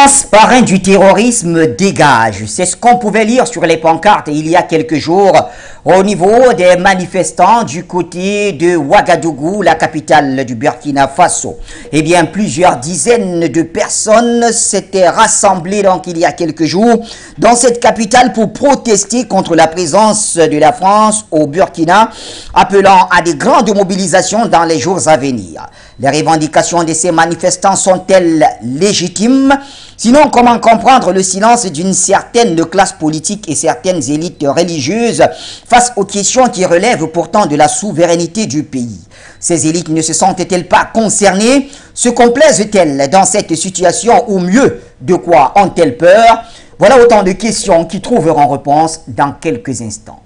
France, parrain du terrorisme, dégage. C'est ce qu'on pouvait lire sur les pancartes il y a quelques jours au niveau des manifestants du côté de Ouagadougou, la capitale du Burkina Faso. Eh bien, plusieurs dizaines de personnes s'étaient rassemblées donc il y a quelques jours dans cette capitale pour protester contre la présence de la France au Burkina, appelant à des grandes mobilisations dans les jours à venir. Les revendications de ces manifestants sont-elles légitimes? Sinon, comment comprendre le silence d'une certaine classe politique et certaines élites religieuses face aux questions qui relèvent pourtant de la souveraineté du pays? Ces élites ne se sentent-elles pas concernées? Se complaisent-elles dans cette situation ou mieux, de quoi ont-elles peur? Voilà autant de questions qui trouveront réponse dans quelques instants.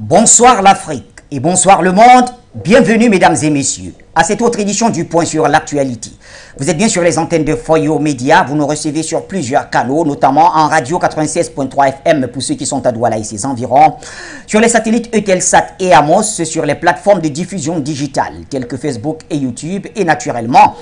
Bonsoir l'Afrique et bonsoir le monde. Bienvenue mesdames et messieurs à cette autre édition du Point sur l'actualité. Vous êtes bien sur les antennes de Foyo Média. Vous nous recevez sur plusieurs canaux, notamment en radio 96.3 FM pour ceux qui sont à Douala et ses environs, sur les satellites Eutelsat et Amos, sur les plateformes de diffusion digitale telles que Facebook et YouTube et naturellement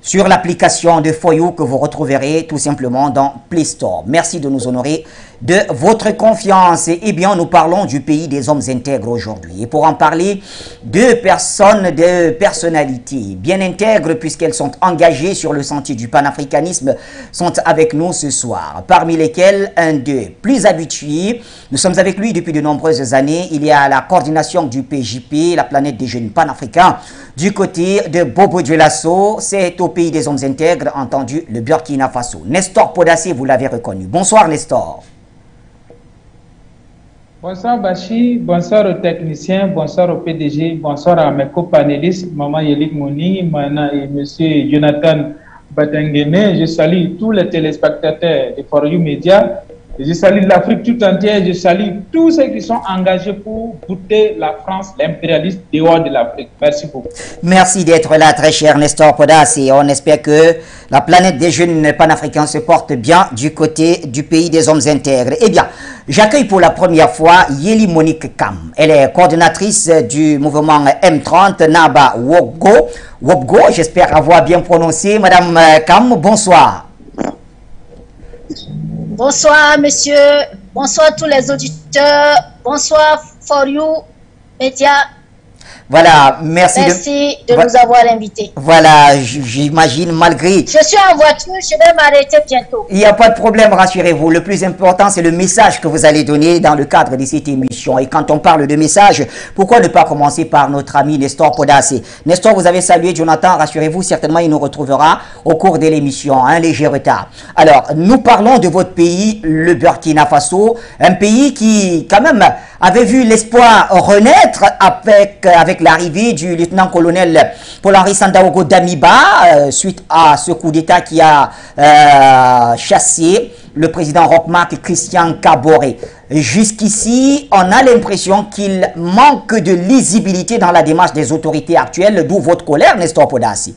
sur l'application de Foyo que vous retrouverez tout simplement dans Play Store. Merci de nous honorer de votre confiance. Eh bien, nous parlons du pays des hommes intègres aujourd'hui. Et pour en parler, deux personnalités bien intègres puisqu'elles sont engagées sur le sentier du panafricanisme sont avec nous ce soir. Parmi lesquels, un d'eux plus habitué. Nous sommes avec lui depuis de nombreuses années. Il est à la coordination du PJP, la planète des jeunes panafricains, du côté de Bobo Dioulasso. C'est au pays des hommes intègres, entendu, le Burkina Faso. Nestor Podassé, vous l'avez reconnu. Bonsoir Nestor. Bonsoir Bachi, bonsoir aux techniciens, bonsoir au PDG, bonsoir à mes copanélistes, Maman Yelik Mouni, Mana et Monsieur Jonathan Batengene. Je salue tous les téléspectateurs de For You Media. Je salue l'Afrique tout entière, je salue tous ceux qui sont engagés pour bouter la France, l'impérialiste dehors de l'Afrique. Merci beaucoup. Merci d'être là, très cher Nestor Podas, et on espère que la planète des jeunes panafricains se porte bien du côté du pays des hommes intègres. Eh bien, j'accueille pour la première fois Yeli Monique Kam. Elle est coordonnatrice du mouvement M30 Naba Wobgo. Wobgo, j'espère avoir bien prononcé. Madame Kam, bonsoir. Bonsoir, monsieur. Bonsoir tous les auditeurs. Bonsoir, For You Media. Voilà, merci de nous avoir invités. Voilà, j'imagine malgré... Je suis en voiture, je vais m'arrêter bientôt. Il n'y a pas de problème, rassurez-vous. Le plus important, c'est le message que vous allez donner dans le cadre de cette émission. Et quand on parle de message, pourquoi ne pas commencer par notre ami Nestor Podassé? Nestor, vous avez salué Jonathan, rassurez-vous, certainement il nous retrouvera au cours de l'émission, un léger retard. Alors, nous parlons de votre pays, le Burkina Faso, un pays qui, quand même, avait vu l'espoir renaître avec l'arrivée du lieutenant-colonel Paul-Henri Sandaogo Damiba, suite à ce coup d'État qui a chassé le président Roch-Marc Christian Kaboré. Jusqu'ici, on a l'impression qu'il manque de lisibilité dans la démarche des autorités actuelles, d'où votre colère, Nestor Podassé.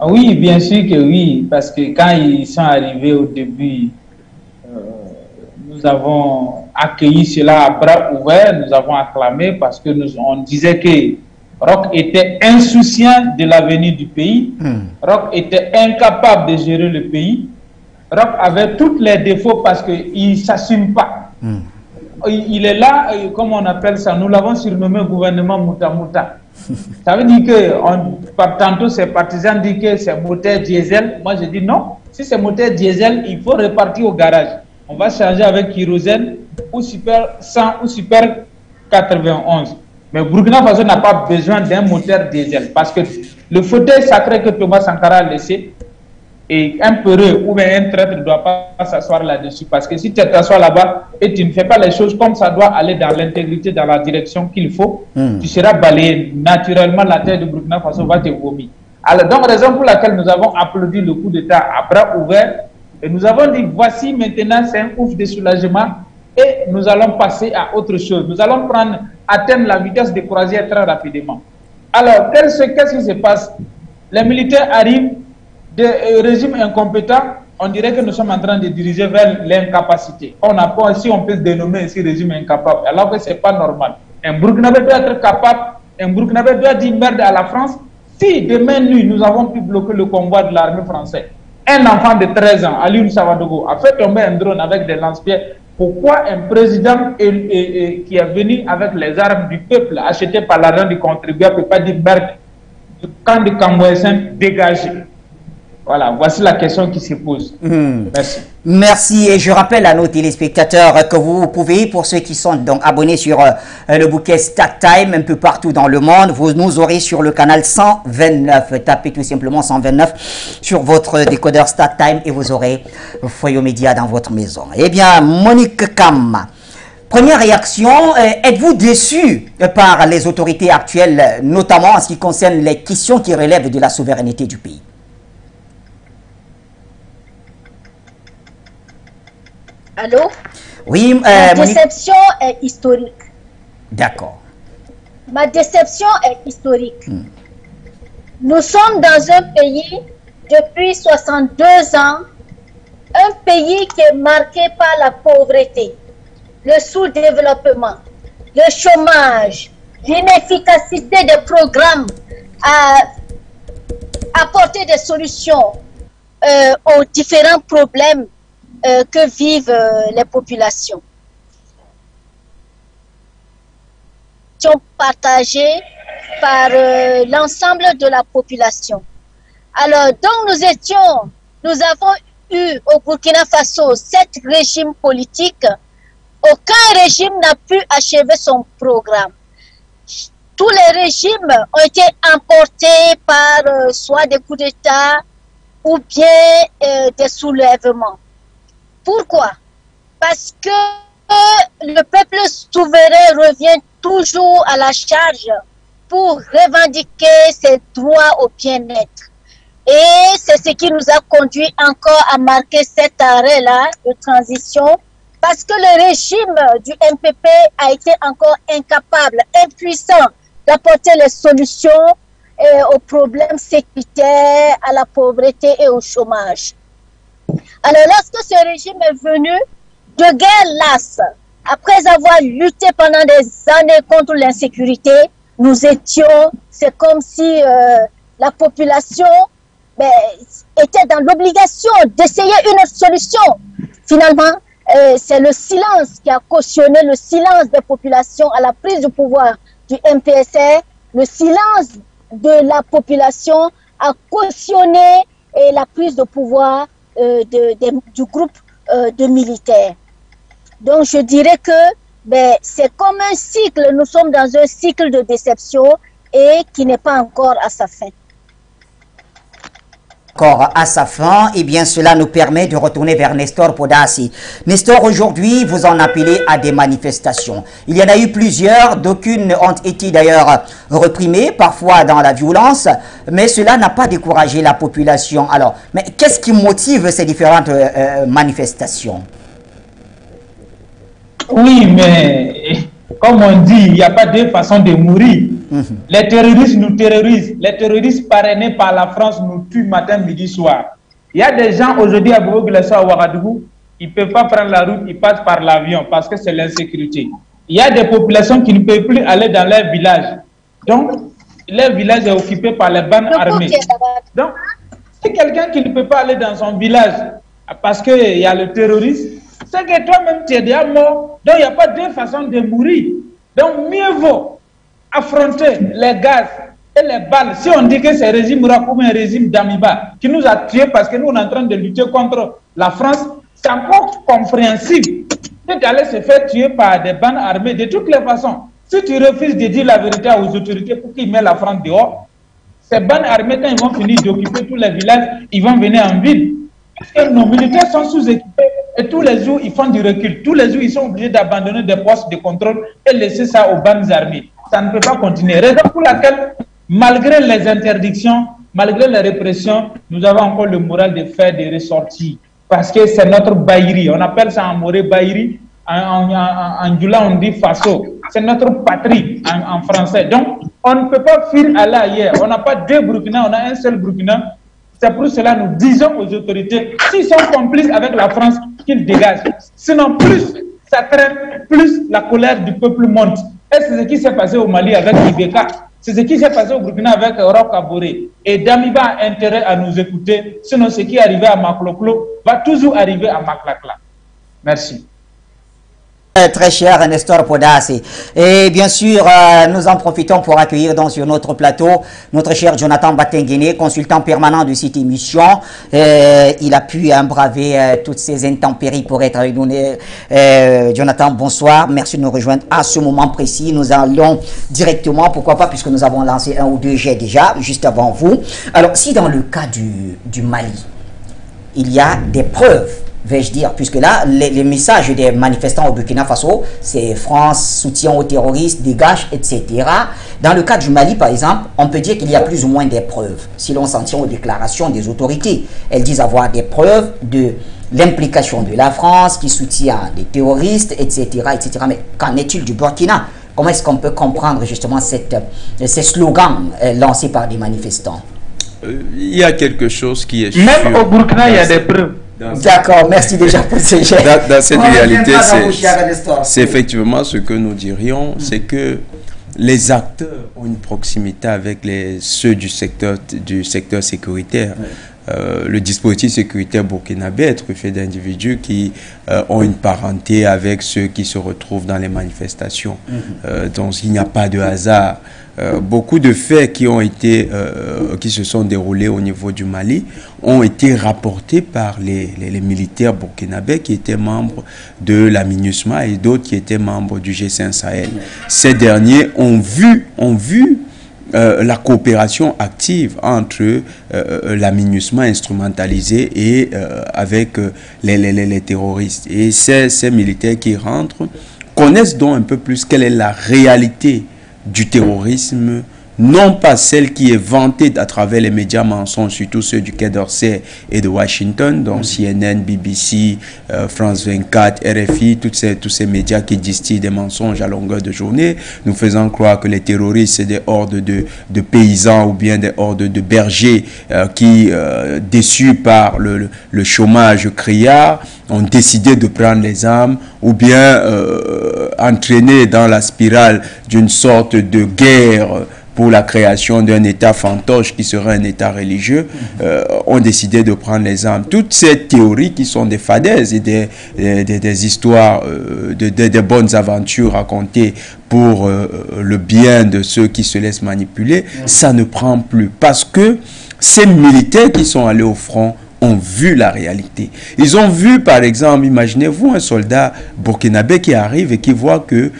Oui, bien sûr que oui, parce que quand ils sont arrivés au début, nous avons accueilli cela à bras ouverts, nous avons acclamé parce que on disait que Roch était insouciant de l'avenir du pays, Roch était incapable de gérer le pays, Roch avait tous les défauts parce qu'il ne s'assume pas. Il est là, comme on appelle ça, nous l'avons surnommé gouvernement Mouta Mouta. Ça veut dire que tantôt ses partisans disent que c'est moteur diesel. Moi je dis non, si c'est moteur diesel, il faut repartir au garage. On va changer avec kérosène ou super 100 ou super 91. Mais Burkina Faso n'a pas besoin d'un moteur diesel parce que le fauteuil sacré que Thomas Sankara a laissé, Et un peureux ou bien un traître ne doit pas s'asseoir là-dessus. Parce que si tu t'assois là-bas et tu ne fais pas les choses comme ça doit aller dans l'intégrité, dans la direction qu'il faut, tu seras balayé. Naturellement, la terre de Burkina Faso va te vomir. Alors, donc, raison pour laquelle nous avons applaudi le coup d'État à bras ouverts. Et nous avons dit, voici maintenant, c'est un ouf de soulagement. Et nous allons passer à autre chose. Nous allons atteindre la vitesse de croisière très rapidement. Alors, qu'est-ce qui se passe? Les militaires arrivent de régime incompétent, on dirait que nous sommes en train de diriger vers l'incapacité. On n'a pas, si on peut se dénommer ici régime incapable, alors que ce n'est pas normal. Un Burkinabé doit être capable, un Burkinabé doit dire merde à la France. Si demain nuit, nous avons pu bloquer le convoi de l'armée française, un enfant de 13 ans, Alioune Savadogo, a fait tomber un drone avec des lance-pierres, pourquoi un président qui est venu avec les armes du peuple achetées par l'argent du contribuable ne peut pas dire merde, du camp de Cambouessin dégagé? Voilà, voici la question qui se pose. Merci. Merci, et je rappelle à nos téléspectateurs que vous pouvez, pour ceux qui sont donc abonnés sur le bouquet StarTime un peu partout dans le monde, vous nous aurez sur le canal 129. Tapez tout simplement 129 sur votre décodeur StarTime et vous aurez Foyo Média dans votre maison. Eh bien, Monique Kam, première réaction, êtes-vous déçu par les autorités actuelles, notamment en ce qui concerne les questions qui relèvent de la souveraineté du pays? Allô? Oui, ma déception est historique. D'accord. Ma déception est historique. Nous sommes dans un pays depuis 62 ans, un pays qui est marqué par la pauvreté, le sous-développement, le chômage, l'inefficacité des programmes à apporter des solutions aux différents problèmes que vivent les populations. Sont partagées par l'ensemble de la population. Alors, donc nous avons eu au Burkina Faso 7 régimes politiques. Aucun régime n'a pu achever son programme. Tous les régimes ont été emportés par soit des coups d'État ou bien des soulèvements. Pourquoi? Parce que le peuple souverain revient toujours à la charge pour revendiquer ses droits au bien-être. Et c'est ce qui nous a conduit encore à marquer cet arrêt-là de transition, parce que le régime du MPP a été encore incapable, impuissant d'apporter les solutions aux problèmes sécuritaires, à la pauvreté et au chômage. Alors, lorsque ce régime est venu de guerre lasse, après avoir lutté pendant des années contre l'insécurité, nous étions, c'est comme si la population était dans l'obligation d'essayer une solution. Finalement, c'est le silence qui a cautionné le silence des populations à la prise de pouvoir du MPSR. Le silence de la population a cautionné la prise de pouvoir du groupe de militaires. Donc je dirais que c'est comme un cycle, nous sommes dans un cycle de déception et qui n'est pas encore à sa fin. Encore à sa fin, et bien cela nous permet de retourner vers Nestor Podassi. Nestor, aujourd'hui, vous en appelez à des manifestations. Il y en a eu plusieurs, d'aucunes ont été d'ailleurs reprimées, parfois dans la violence, mais cela n'a pas découragé la population. Alors, mais qu'est-ce qui motive ces différentes manifestations? Oui, mais comme on dit, il n'y a pas deux façons de mourir. Les terroristes nous terrorisent. Les terroristes parrainés par la France nous tuent matin, midi, soir. Il y a des gens aujourd'hui à Bobo-Glassa, à Ouagadougou, ils ne peuvent pas prendre la route, ils passent par l'avion parce que c'est l'insécurité. Il y a des populations qui ne peuvent plus aller dans leur village. Donc, leur village est occupé par les bandes armées. Donc, c'est quelqu'un qui ne peut pas aller dans son village parce qu'il y a le terroriste, c'est que toi-même tu es déjà mort. Donc, il n'y a pas deux façons de mourir. Donc, mieux vaut affronter les gaz et les balles. Si on dit que c'est un régime comme un régime d'Amiba qui nous a tués parce que nous on est en train de lutter contre la France, c'est encore compréhensible d'aller se faire tuer par des bandes armées. De toutes les façons, si tu refuses de dire la vérité aux autorités pour qu'ils mettent la France dehors, Ces bandes armées, quand ils vont finir d'occuper tous les villages, ils vont venir en ville. Parce que nos militaires sont sous-équipés et tous les jours, ils font du recul. Tous les jours, ils sont obligés d'abandonner des postes de contrôle et laisser ça aux bandes armées. Ça ne peut pas continuer. Raison pour laquelle, malgré les interdictions, malgré les répressions, nous avons encore le moral de faire des ressorties. Parce que c'est notre Baïri. On appelle ça en Moré Baïri. En Djoula, on dit Faso. C'est notre patrie en français. Donc, on ne peut pas fuir aller ailleurs. On n'a pas deux Burkina, on a un seul Burkina. C'est pour cela que nous disons aux autorités, s'ils sont complices avec la France, qu'ils dégagent. Sinon, plus ça traîne, plus la colère du peuple monte. Et c'est ce qui s'est passé au Mali avec Ibeka. C'est ce qui s'est passé au Burkina avec Roch Kaboré. Et Damiba a intérêt à nous écouter. Sinon, ce qui est arrivé à Makloklo va toujours arriver à Maklakla. Merci. Très cher Nestor Podas. Et bien sûr, nous en profitons pour accueillir donc sur notre plateau notre cher Jonathan Batenguene, consultant permanent de cette émission. Il a pu embraver toutes ces intempéries pour être avec nous. Jonathan, bonsoir. Merci de nous rejoindre à ce moment précis. Nous allons directement, pourquoi pas, puisque nous avons lancé un ou deux jets déjà, juste avant vous. Alors, si dans le cas du Mali, il y a des preuves, vais-je dire, puisque là, les messages des manifestants au Burkina Faso, c'est France, soutien aux terroristes, dégage, etc. Dans le cas du Mali, par exemple, on peut dire qu'il y a plus ou moins des preuves. Si l'on s'en tient aux déclarations des autorités, elles disent avoir des preuves de l'implication de la France qui soutient des terroristes, etc. etc. Mais qu'en est-il du Burkina? Comment est-ce qu'on peut comprendre justement ces slogans lancés par des manifestants? Il y a quelque chose qui est Même sûr. au Burkina, il y a des preuves. D'accord, merci déjà pour ces gestes. Dans cette réalité, c'est effectivement ce que nous dirions, c'est que les acteurs ont une proximité avec ceux du secteur sécuritaire. Le dispositif sécuritaire burkinabé est fait d'individus qui ont une parenté avec ceux qui se retrouvent dans les manifestations. Donc il n'y a pas de hasard. Beaucoup de faits qui se sont déroulés au niveau du Mali ont été rapportés par les militaires burkinabés qui étaient membres de la MINUSMA et d'autres qui étaient membres du G5 Sahel. Ces derniers ont vu la coopération active entre la MINUSMA instrumentalisée et avec les terroristes. Et ces militaires qui rentrent connaissent donc un peu plus quelle est la réalité du terrorisme, non pas celle qui est vantée à travers les médias mensonges, surtout ceux du Quai d'Orsay et de Washington, donc CNN, BBC, France 24, RFI, tous ces médias qui distillent des mensonges à longueur de journée, nous faisant croire que les terroristes, c'est des hordes de paysans ou bien des hordes de bergers qui, déçus par le chômage criard, ont décidé de prendre les armes ou bien entraînés dans la spirale d'une sorte de guerre pour la création d'un État fantoche qui serait un État religieux, ont décidé de prendre les armes. Toutes ces théories qui sont des fadaises et des histoires, des bonnes aventures racontées pour le bien de ceux qui se laissent manipuler, ça ne prend plus. Parce que ces militaires qui sont allés au front ont vu la réalité. Ils ont vu, par exemple, imaginez-vous un soldat burkinabé qui arrive et qui voit que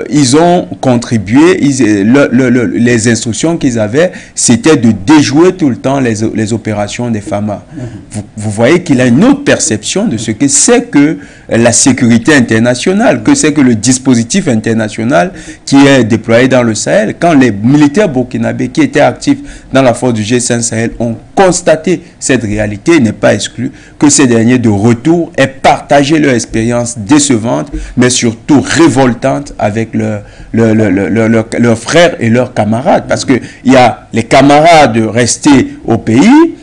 ils ont contribué, les instructions qu'ils avaient, c'était de déjouer tout le temps les opérations des FAMA. Vous voyez qu'il a une autre perception de ce que c'est que la sécurité internationale, que c'est que le dispositif international qui est déployé dans le Sahel. Quand les militaires burkinabés qui étaient actifs dans la force du G5 Sahel ont constaté cette réalité, il n'est pas exclu que ces derniers de retour aient partagé leur expérience décevante, mais surtout révoltante avec leurs frères et leurs camarades. Parce qu'il y a les camarades restés au pays,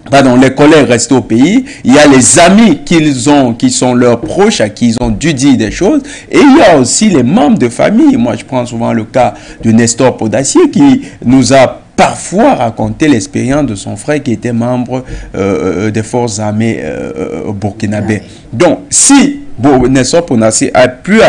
pardon, les collègues restés au pays, il y a les amis qu'ils ont, qui sont leurs proches, à qui ils ont dû dire des choses, et il y a aussi les membres de famille. Moi, je prends souvent le cas de Nestor Podassier qui nous a parfois raconté l'expérience de son frère qui était membre des forces armées burkinabées. Donc, si Nestor Ponassi a pu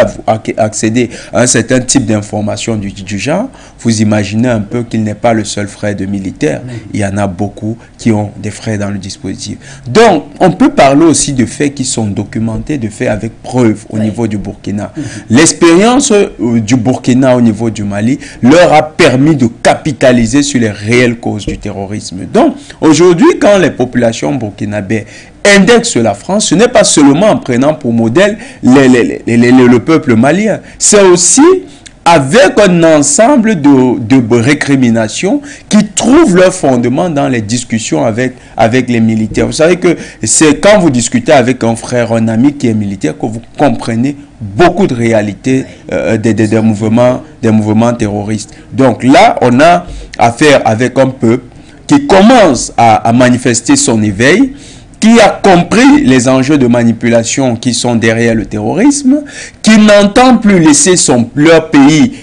accéder à un certain type d'information du genre, vous imaginez un peu qu'il n'est pas le seul frère de militaire. Il y en a beaucoup qui ont des frères dans le dispositif. Donc, on peut parler aussi de faits qui sont documentés, de faits avec preuve au niveau du Burkina. L'expérience du Burkina au niveau du Mali leur a permis de capitaliser sur les réelles causes du terrorisme. Donc, aujourd'hui, quand les populations burkinabées indexe la France, ce n'est pas seulement en prenant pour modèle le peuple malien, c'est aussi avec un ensemble de récriminations qui trouvent leur fondement dans les discussions avec les militaires. Vous savez que c'est quand vous discutez avec un frère, un ami qui est militaire, que vous comprenez beaucoup de réalités des mouvements terroristes. Donc là, on a affaire avec un peuple qui commence à manifester son éveil, qui a compris les enjeux de manipulation qui sont derrière le terrorisme, qui n'entend plus laisser leur pays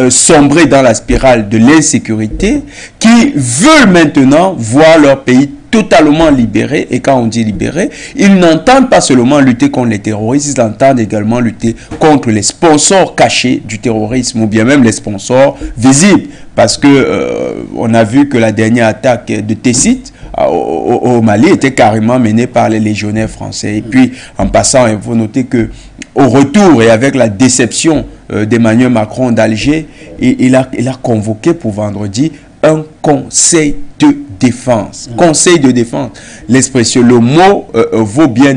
sombrer dans la spirale de l'insécurité, qui veulent maintenant voir leur pays totalement libéré. Et quand on dit libéré, ils n'entendent pas seulement lutter contre les terroristes, ils entendent également lutter contre les sponsors cachés du terrorisme, ou bien même les sponsors visibles. Parce que on a vu que la dernière attaque de Tessit au Mali était carrément menée par les légionnaires français. Et puis, en passant, il faut noter que au retour et avec la déception d'Emmanuel Macron d'Alger, il a convoqué pour vendredi un conseil de défense. Conseil de défense. L'expression, le mot vaut bien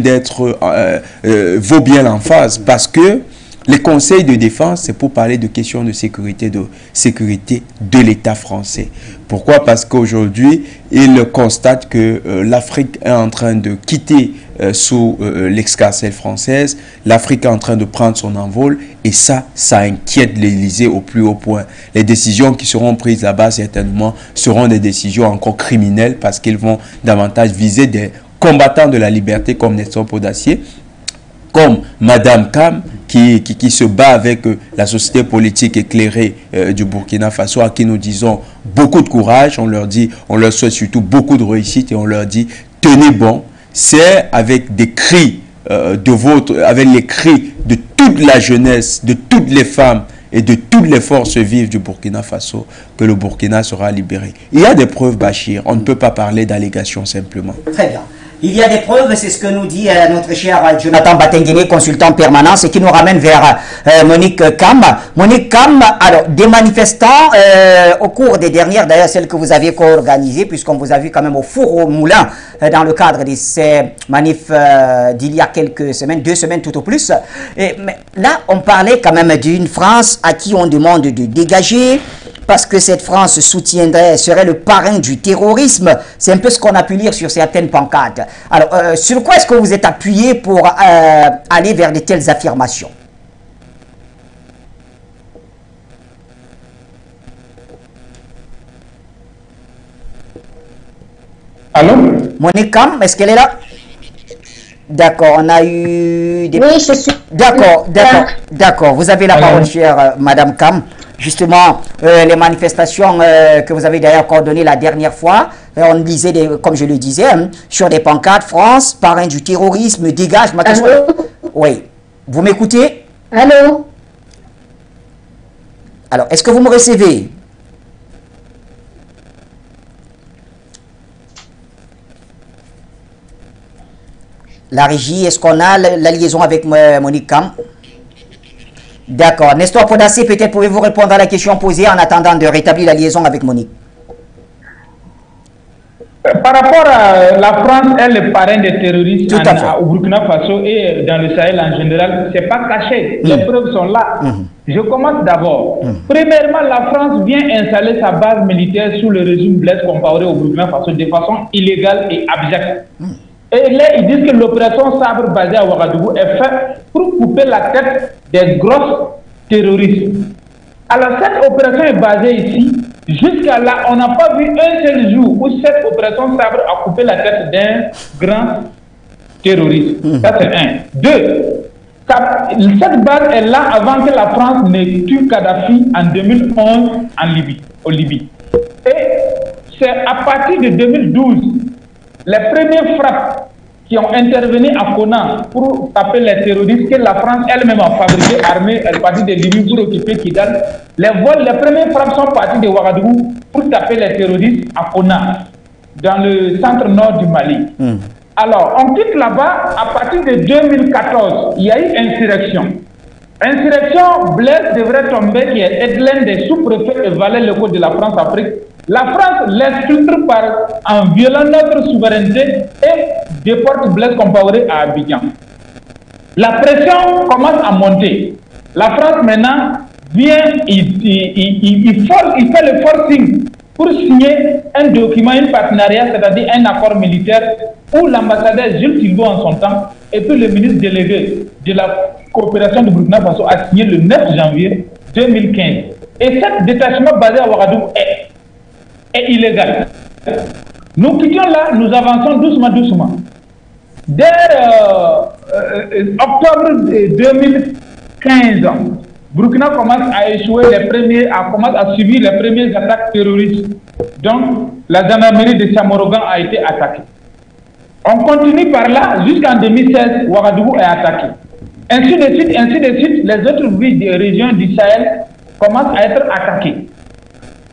l'emphase, parce que les conseils de défense, c'est pour parler de questions de sécurité de l'État français. Pourquoi? Parce qu'aujourd'hui, il constate que l'Afrique est en train de quitter sous l'escarcelle française. L'Afrique est en train de prendre son envol, et ça inquiète l'Élysée au plus haut point. Les décisions qui seront prises là-bas, certainement, seront des décisions encore criminelles, parce qu'ils vont davantage viser des combattants de la liberté comme Nestor Ponassi, comme Madame Kam, qui se bat avec la société politique éclairée du Burkina Faso, à qui nous disons beaucoup de courage, on leur souhaite surtout beaucoup de réussite, et on leur dit tenez bon. C'est avec des cris avec les cris de toute la jeunesse, de toutes les femmes et de toutes les forces vives du Burkina Faso que le Burkina sera libéré. Il y a des preuves, Bachir, on ne peut pas parler d'allégations simplement. Très bien. Il y a des preuves, c'est ce que nous dit notre cher Jonathan Batenguene, consultant permanent, ce qui nous ramène vers Monique Kam. Monique Kam, alors, des manifestants, au cours des dernières, d'ailleurs celles que vous aviez co-organisées, puisqu'on vous a vu quand même au four au moulin, dans le cadre de ces manifs d'il y a quelques semaines, 2 semaines tout au plus. Mais là, on parlait quand même d'une France à qui on demande de dégager, parce que cette France serait le parrain du terrorisme. C'est un peu ce qu'on a pu lire sur certaines pancartes. Alors, sur quoi est-ce que vous êtes appuyé pour aller vers de telles affirmations? Allô? Monique Kam, est-ce qu'elle est là? D'accord, on a eu des... Oui, je suis... D'accord. Vous avez la parole, chère Madame Kam. Justement, les manifestations que vous avez d'ailleurs coordonnées la dernière fois, on lisait, comme je le disais, sur des pancartes, France, parrain du terrorisme, dégage. Allô? Oui. Vous m'écoutez? Allô? Alors, est-ce que vous me recevez? La régie, est-ce qu'on a la liaison avec Monique Kam? D'accord. Nestor Ponassi, peut-être pouvez-vous répondre à la question posée en attendant de rétablir la liaison avec Monique. Par rapport à la France, elle est parrain des terroristes au Burkina Faso et dans le Sahel en général, c'est pas caché. Les preuves sont là. Je commence d'abord. Premièrement, la France vient installer sa base militaire sous le régime Blaise Compaoré au Burkina Faso de façon illégale et abjecte. Et là, ils disent que l'opération Sabre basée à Ouagadougou est faite pour couper la tête des grosses terroristes. Alors, cette opération est basée ici. Jusqu'à là, on n'a pas vu un seul jour où cette opération Sabre a coupé la tête d'un grand terroriste. Ça, c'est un. 2. Cette base est là avant que la France ne tue Kadhafi en 2011 au Libye. Et c'est à partir de 2012 les premières frappes qui ont intervenu à Kona pour taper les terroristes que la France elle-même a fabriqué, armée, elle est partie de Libye pour occuper Kidal. Les premiers frappes sont partis de Ouagadougou pour taper les terroristes à Kona, dans le centre nord du Mali. Alors, on quitte là-bas, à partir de 2014, il y a eu insurrection. Insurrection, Blaise devrait tomber, qui est l'un des sous-préfets et valets locaux de la France-Afrique. La France l'infiltre en violant notre souveraineté et déporte Blaise Compaoré à Abidjan. La pression commence à monter. La France maintenant vient, il fait le forcing pour signer un document, un partenariat, c'est-à-dire un accord militaire où l'ambassadeur Jules Tilbo en son temps et puis le ministre délégué de la coopération du Burkina Faso a signé le 9 janvier 2015. Et ce détachement basé à Ouagadougou est illégal. Nous quittions là, nous avançons doucement. Dès octobre 2015, Burkina commence à échouer commence à subir les premières attaques terroristes. Donc, la gendarmerie de Chamorogan a été attaquée. On continue par là jusqu'en 2016, Ouagadougou est attaqué. Ainsi de suite, les autres villes des régions du Sahel commencent à être attaquées.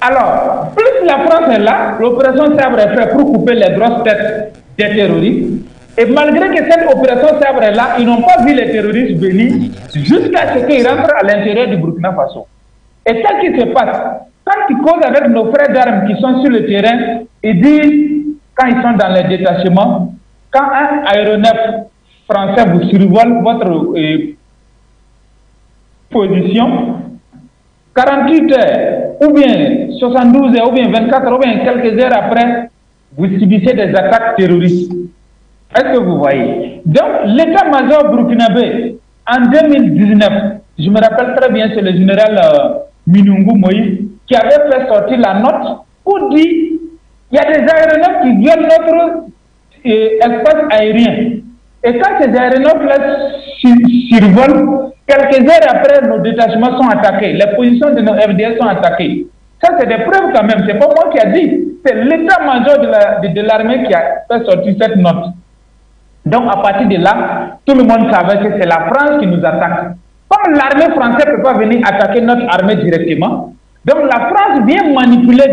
Alors, plus la France est là, l'opération Sabre est faite pour couper les grosses têtes des terroristes. Et malgré que cette opération Sabre est là, ils n'ont pas vu les terroristes venir jusqu'à ce qu'ils rentrent à l'intérieur du Burkina Faso. Et qu'est-ce qui se passe? Quand ils causent avec nos frères d'armes qui sont sur le terrain, ils disent, quand ils sont dans les détachements, quand un aéronef français vous survole votre position, 48 heures, ou bien 72 heures, ou bien 24 heures, ou bien quelques heures après, vous subissez des attaques terroristes. Est-ce que vous voyez? Donc, l'état-major burkinabé, en 2019, je me rappelle très bien, c'est le général Minungu Moïse qui avait fait sortir la note pour dire il y a des aéronefs qui violent notre espace aérien. Et quand ces aéronefs-là survolent, quelques heures après, nos détachements sont attaqués. Les positions de nos FDS sont attaquées. Ça, c'est des preuves quand même. Ce n'est pas moi qui a dit. C'est l'état-major de l'armée qui a fait sortir cette note. Donc, à partir de là, tout le monde savait que c'est la France qui nous attaque. Comme l'armée française ne peut pas venir attaquer notre armée directement, donc la France vient manipuler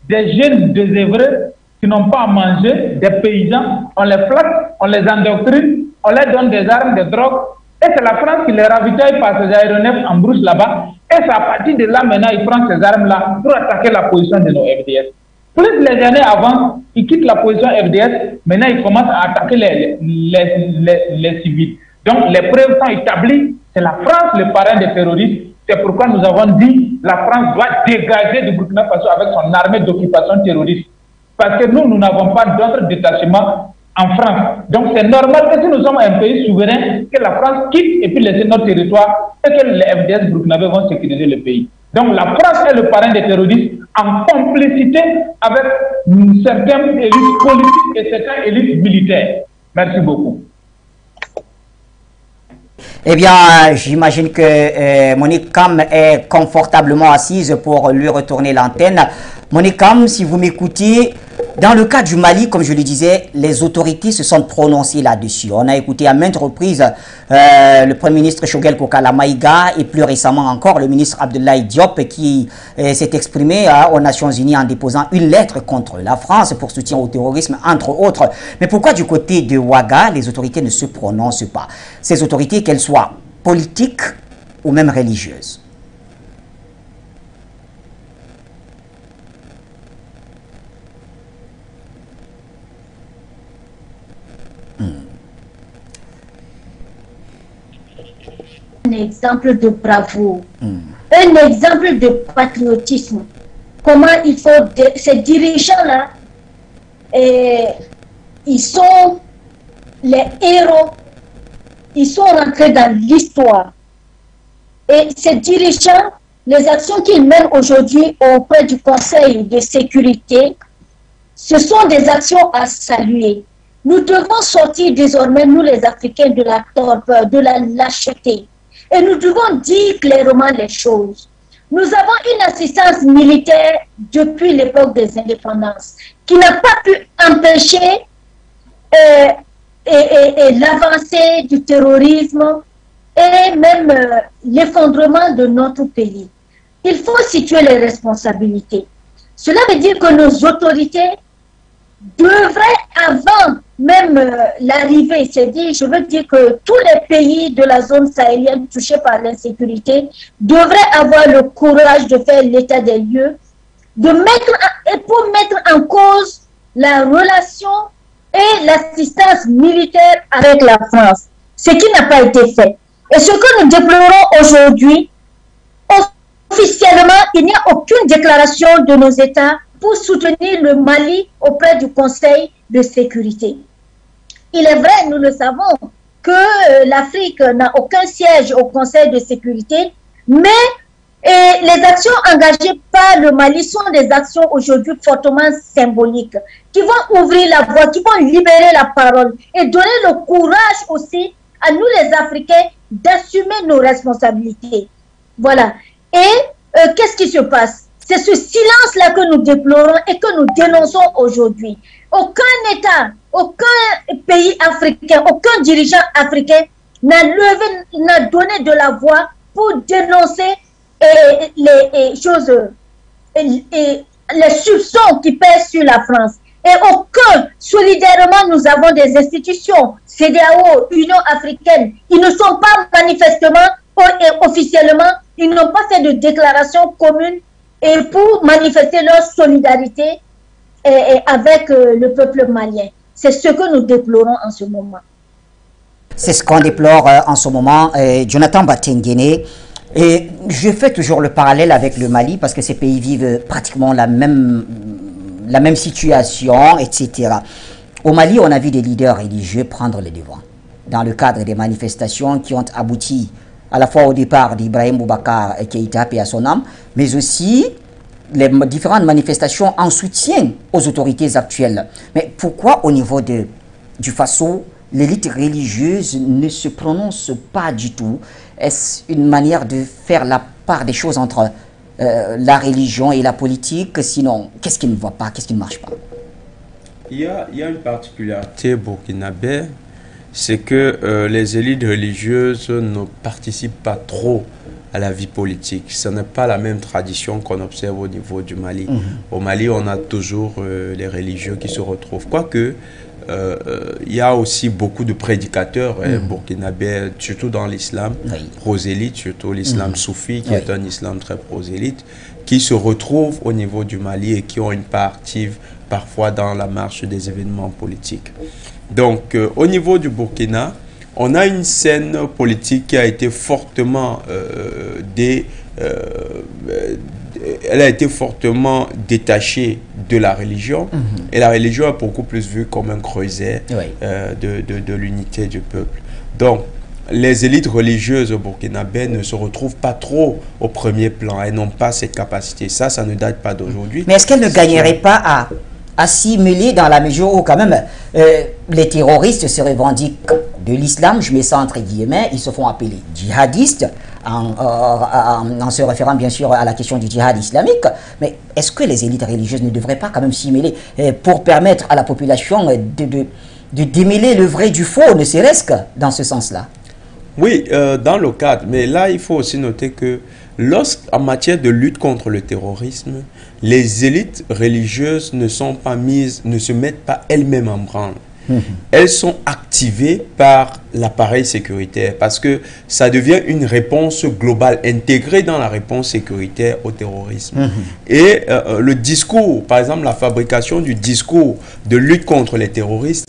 des jeunes désœuvrés qui n'ont pas à manger, des paysans, on les flatte, on les endoctrine, on leur donne des armes, des drogues, et c'est la France qui les ravitaille par ces aéronefs en brousse là-bas, et c'est à partir de là maintenant, ils prennent ces armes-là pour attaquer la position de nos FDS. Plus les années avancent, ils quittent la position FDS, maintenant ils commencent à attaquer les civils. Donc les preuves sont établies, c'est la France le parrain des terroristes, c'est pourquoi nous avons dit la France doit dégager du Burkina Faso avec son armée d'occupation terroriste. Parce que nous n'avons pas d'autre détachement en France. Donc c'est normal que si nous sommes un pays souverain, que la France quitte et puis laisse notre territoire et que les FDS burkinabés vont sécuriser le pays. Donc la France est le parrain des terroristes en complicité avec certaines élites politiques et certaines élites militaires. Merci beaucoup. Eh bien, j'imagine que Monique Kam est confortablement assise pour lui retourner l'antenne. Monique Kam, si vous m'écoutez, dans le cas du Mali, comme je le disais, les autorités se sont prononcées là-dessus. On a écouté à maintes reprises le Premier ministre Choguel Kokala Maïga et plus récemment encore le ministre Abdoulaye Diop qui s'est exprimé aux Nations Unies en déposant une lettre contre la France pour soutien au terrorisme, entre autres. Mais pourquoi du côté de Ouaga, les autorités ne se prononcent pas? Ces autorités, qu'elles soient politiques ou même religieuses. Un exemple de bravoure, un exemple de patriotisme. Comment il faut, ces dirigeants-là, ils sont les héros, ils sont rentrés dans l'histoire. Et ces dirigeants, les actions qu'ils mènent aujourd'hui auprès du Conseil de sécurité, ce sont des actions à saluer. Nous devons sortir désormais, nous les Africains, de la torpeur, de la lâcheté. Et nous devons dire clairement les choses. Nous avons une assistance militaire depuis l'époque des indépendances qui n'a pas pu empêcher et l'avancée du terrorisme et même l'effondrement de notre pays. Il faut situer les responsabilités. Cela veut dire que nos autorités devraient, avant même l'arrivée, c'est-à-dire, je veux dire que tous les pays de la zone sahélienne touchés par l'insécurité devraient avoir le courage de faire l'état des lieux, pour mettre en cause la relation et l'assistance militaire avec la France, ce qui n'a pas été fait. Et ce que nous déplorons aujourd'hui, officiellement, il n'y a aucune déclaration de nos États pour soutenir le Mali auprès du Conseil de sécurité. Il est vrai, nous le savons, que l'Afrique n'a aucun siège au Conseil de sécurité, mais les actions engagées par le Mali sont des actions aujourd'hui fortement symboliques, qui vont ouvrir la voie, qui vont libérer la parole et donner le courage aussi à nous les Africains d'assumer nos responsabilités. Voilà. Et qu'est-ce qui se passe? C'est ce silence-là que nous déplorons et que nous dénonçons aujourd'hui. Aucun État, aucun pays africain, aucun dirigeant africain n'a donné de la voix pour dénoncer les choses, les soupçons qui pèsent sur la France. Et solidairement, nous avons des institutions, CEDEAO, Union africaine, ils ne sont pas manifestement et officiellement, ils n'ont pas fait de déclaration commune et pour manifester leur solidarité avec le peuple malien. C'est ce que nous déplorons en ce moment. C'est ce qu'on déplore en ce moment. Jonathan Batengene, et je fais toujours le parallèle avec le Mali parce que ces pays vivent pratiquement la même situation, etc. Au Mali, on a vu des leaders religieux prendre le devant dans le cadre des manifestations qui ont abouti à la fois au départ d'Ibrahim Boubacar Keïta, paix à son âme, mais aussi les différentes manifestations en soutien aux autorités actuelles. Mais pourquoi au niveau du Faso, l'élite religieuse ne se prononce pas du tout? Est-ce une manière de faire la part des choses entre la religion et la politique? Sinon, qu'est-ce qui ne va pas? Qu'est-ce qui ne marche pas? Il y a une particularité burkinabé, c'est que les élites religieuses ne participent pas trop à la vie politique. Ce n'est pas la même tradition qu'on observe au niveau du Mali. Au Mali, on a toujours les religieux qui se retrouvent. Quoique, il y a aussi beaucoup de prédicateurs burkinabés, surtout dans l'islam prosélyte, surtout l'islam soufi, qui est un islam très prosélyte, qui se retrouvent au niveau du Mali et qui ont une part active parfois dans la marche des événements politiques. Donc, au niveau du Burkina, on a une scène politique qui a été fortement elle a été fortement détachée de la religion, et la religion est beaucoup plus vue comme un creuset de l'unité du peuple. Donc, les élites religieuses burkinabées ne se retrouvent pas trop au premier plan. Elles n'ont pas cette capacité. Ça ne date pas d'aujourd'hui. Mais est-ce qu'elles ne gagneraient pas à assimiler dans la mesure où quand même les terroristes se revendiquent de l'islam, je mets ça entre guillemets, ils se font appeler djihadistes en se référant bien sûr à la question du djihad islamique. Mais est-ce que les élites religieuses ne devraient pas quand même s'y mêler pour permettre à la population de démêler le vrai du faux, ne serait-ce que dans ce sens-là? Oui, dans le cadre, mais là il faut aussi noter que en matière de lutte contre le terrorisme, les élites religieuses ne se mettent pas elles-mêmes en branle. Elles sont activées par l'appareil sécuritaire parce que ça devient une réponse globale intégrée dans la réponse sécuritaire au terrorisme. Et le discours, par exemple la fabrication du discours de lutte contre les terroristes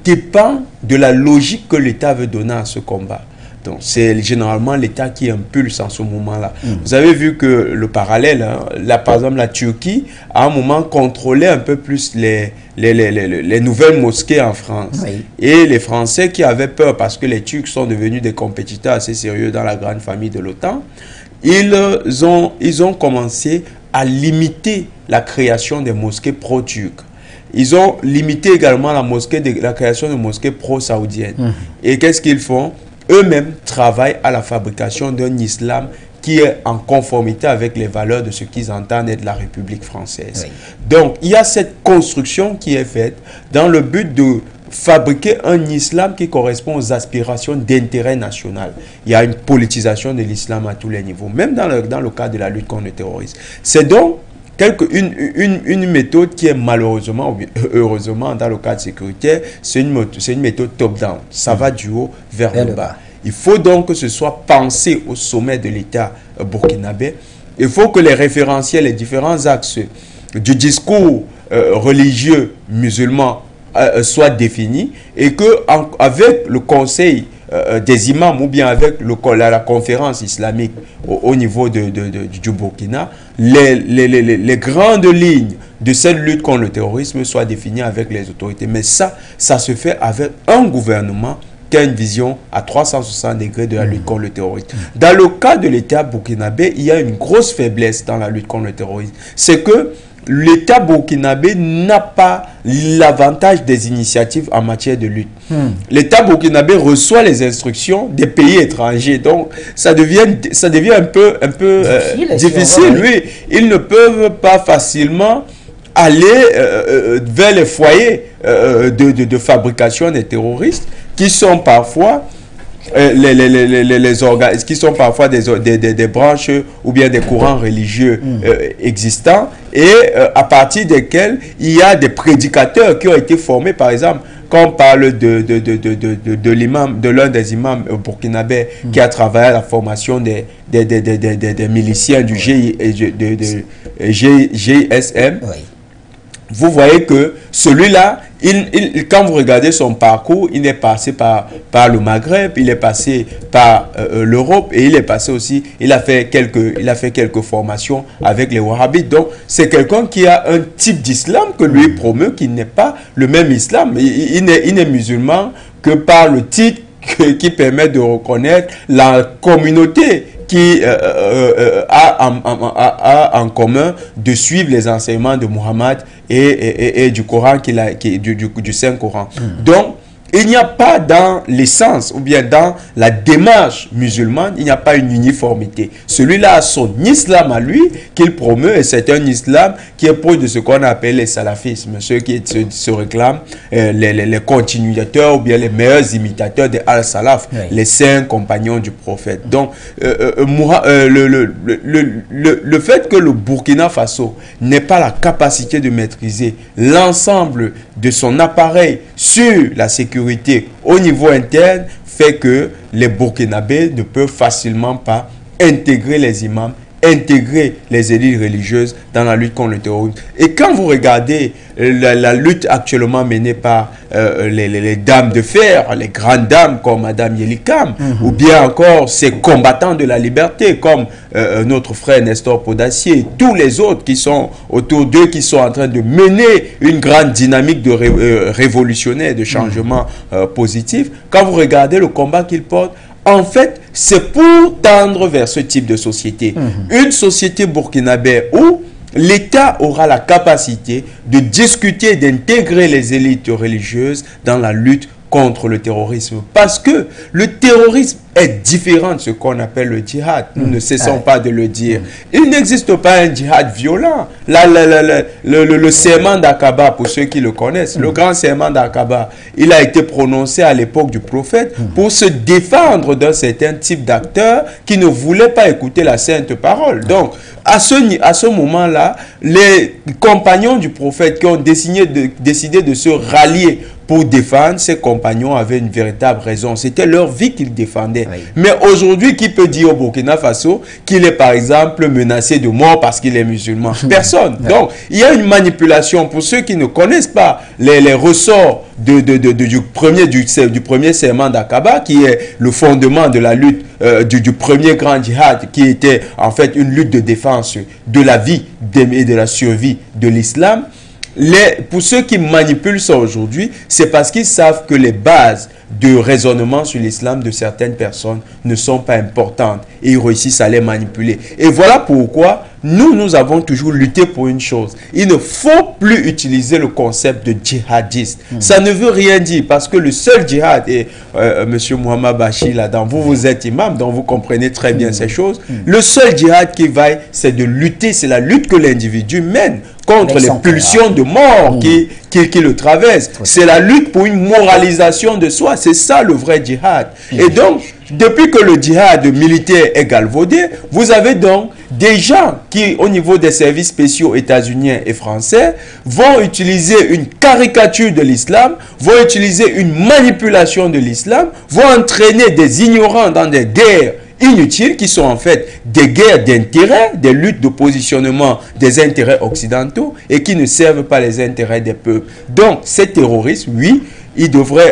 dépend de la logique que l'État veut donner à ce combat. Donc, c'est généralement l'État qui impulse en ce moment-là. Vous avez vu que le parallèle, hein, par exemple, la Turquie, à un moment, contrôlait un peu plus les nouvelles mosquées en France. Et les Français qui avaient peur, parce que les Turcs sont devenus des compétiteurs assez sérieux dans la grande famille de l'OTAN, ils ont commencé à limiter la création des mosquées pro-turques. Ils ont limité également la création de mosquées pro-saoudiennes. Et qu'est-ce qu'ils font? Eux-mêmes travaillent à la fabrication d'un islam qui est en conformité avec les valeurs de ce qu'ils entendent être la République française. Donc, il y a cette construction qui est faite dans le but de fabriquer un islam qui correspond aux aspirations d'intérêt national. Il y a une politisation de l'islam à tous les niveaux, même dans le cadre de la lutte contre le terrorisme. C'est donc une méthode qui est malheureusement, ou bien heureusement dans le cadre sécuritaire, c'est une méthode top-down. Ça va du haut vers le bas. Il faut donc que ce soit pensé au sommet de l'État burkinabé. Il faut que les référentiels, les différents axes du discours religieux musulman soient définis et qu'avec le conseil des imams ou bien avec la conférence islamique au niveau du Burkina, les grandes lignes de cette lutte contre le terrorisme soient définies avec les autorités. Mais ça se fait avec un gouvernement qui a une vision à 360 degrés de la lutte contre le terrorisme. Dans le cas de l'État burkinabé, il y a une grosse faiblesse dans la lutte contre le terrorisme. C'est que l'État burkinabé n'a pas l'avantage des initiatives en matière de lutte. L'État burkinabé reçoit les instructions des pays étrangers. Donc, ça devient un peu difficile. Oui, ils ne peuvent pas facilement aller vers les foyers de fabrication des terroristes qui sont parfois qui sont parfois des branches ou bien des courants religieux existants et à partir desquels il y a des prédicateurs qui ont été formés. Par exemple, quand on parle de l'un des imams burkinabés qui a travaillé à la formation des miliciens du GISM, vous voyez que celui-là, quand vous regardez son parcours, il est passé par le Maghreb, il est passé par l'Europe et il est passé aussi, il a fait quelques formations avec les Wahhabites. Donc, c'est quelqu'un qui a un type d'islam que lui promeut, qui n'est pas le même islam. Il n'est musulman que par le titre qui permet de reconnaître la communauté qui a en commun de suivre les enseignements de Muhammad et du Coran, du Saint-Coran. Donc, il n'y a pas dans l'essence ou bien dans la démarche musulmane, il n'y a pas une uniformité. Celui-là a son islam à lui qu'il promeut et c'est un islam qui est proche de ce qu'on appelle les salafismes, ceux qui se réclament les continuateurs ou bien les meilleurs imitateurs des al-salaf, les saints compagnons du prophète. Donc, le fait que le Burkina Faso n'ait pas la capacité de maîtriser l'ensemble de son appareil sur la sécurité au niveau interne fait que les Burkinabés ne peuvent facilement pas intégrer les imams, intégrer les élites religieuses dans la lutte contre le terrorisme. Et quand vous regardez la lutte actuellement menée par les dames de fer, les grandes dames comme Madame Yelikam, ou bien encore ces combattants de la liberté comme notre frère Nestor Podacier, et tous les autres qui sont autour d'eux, qui sont en train de mener une grande dynamique de révolutionnaire, de changement positif, quand vous regardez le combat qu'ils portent, en fait, c'est pour tendre vers ce type de société. Une société burkinabé où l'État aura la capacité de discuter, d'intégrer les élites religieuses dans la lutte contre le terrorisme. Parce que le terrorisme est différent de ce qu'on appelle le djihad. Nous ne cessons pas de le dire. Il n'existe pas un djihad violent. Le serment d'Aqaba, pour ceux qui le connaissent, le grand serment d'Aqaba, il a été prononcé à l'époque du prophète pour se défendre d'un certain type d'acteurs qui ne voulaient pas écouter la sainte parole. Donc, à ce moment-là, les compagnons du prophète qui ont décidé de se rallier pour défendre, ces compagnons avaient une véritable raison. C'était leur vie qu'ils défendaient. Mais aujourd'hui, qui peut dire au Burkina Faso qu'il est par exemple menacé de mort parce qu'il est musulman? Personne. Donc, il y a une manipulation. Pour ceux qui ne connaissent pas les ressorts du premier serment d'Aqaba, qui est le fondement de la lutte du premier grand djihad, qui était en fait une lutte de défense de la vie et de la survie de l'islam. Pour ceux qui manipulent ça aujourd'hui, c'est parce qu'ils savent que les bases de raisonnement sur l'islam de certaines personnes ne sont pas importantes et ils réussissent à les manipuler. Et voilà pourquoi nous avons toujours lutté pour une chose. Il ne faut plus utiliser le concept de djihadiste. Ça ne veut rien dire parce que le seul djihad, et Monsieur Mohamed Bachir là-dedans, vous êtes imam, donc vous comprenez très bien ces choses. Le seul djihad qui vaille, c'est de lutter, c'est la lutte que l'individu mène contre les pulsions de mort qui le traversent. C'est la lutte pour une moralisation de soi. C'est ça le vrai djihad. Et donc, depuis que le djihad militaire est galvaudé, vous avez donc des gens qui, au niveau des services spéciaux états-uniens et français, vont utiliser une caricature de l'islam, vont utiliser une manipulation de l'islam, vont entraîner des ignorants dans des guerres inutiles qui sont en fait des guerres d'intérêt, des luttes de positionnement des intérêts occidentaux et qui ne servent pas les intérêts des peuples. Donc, ces terroristes, oui,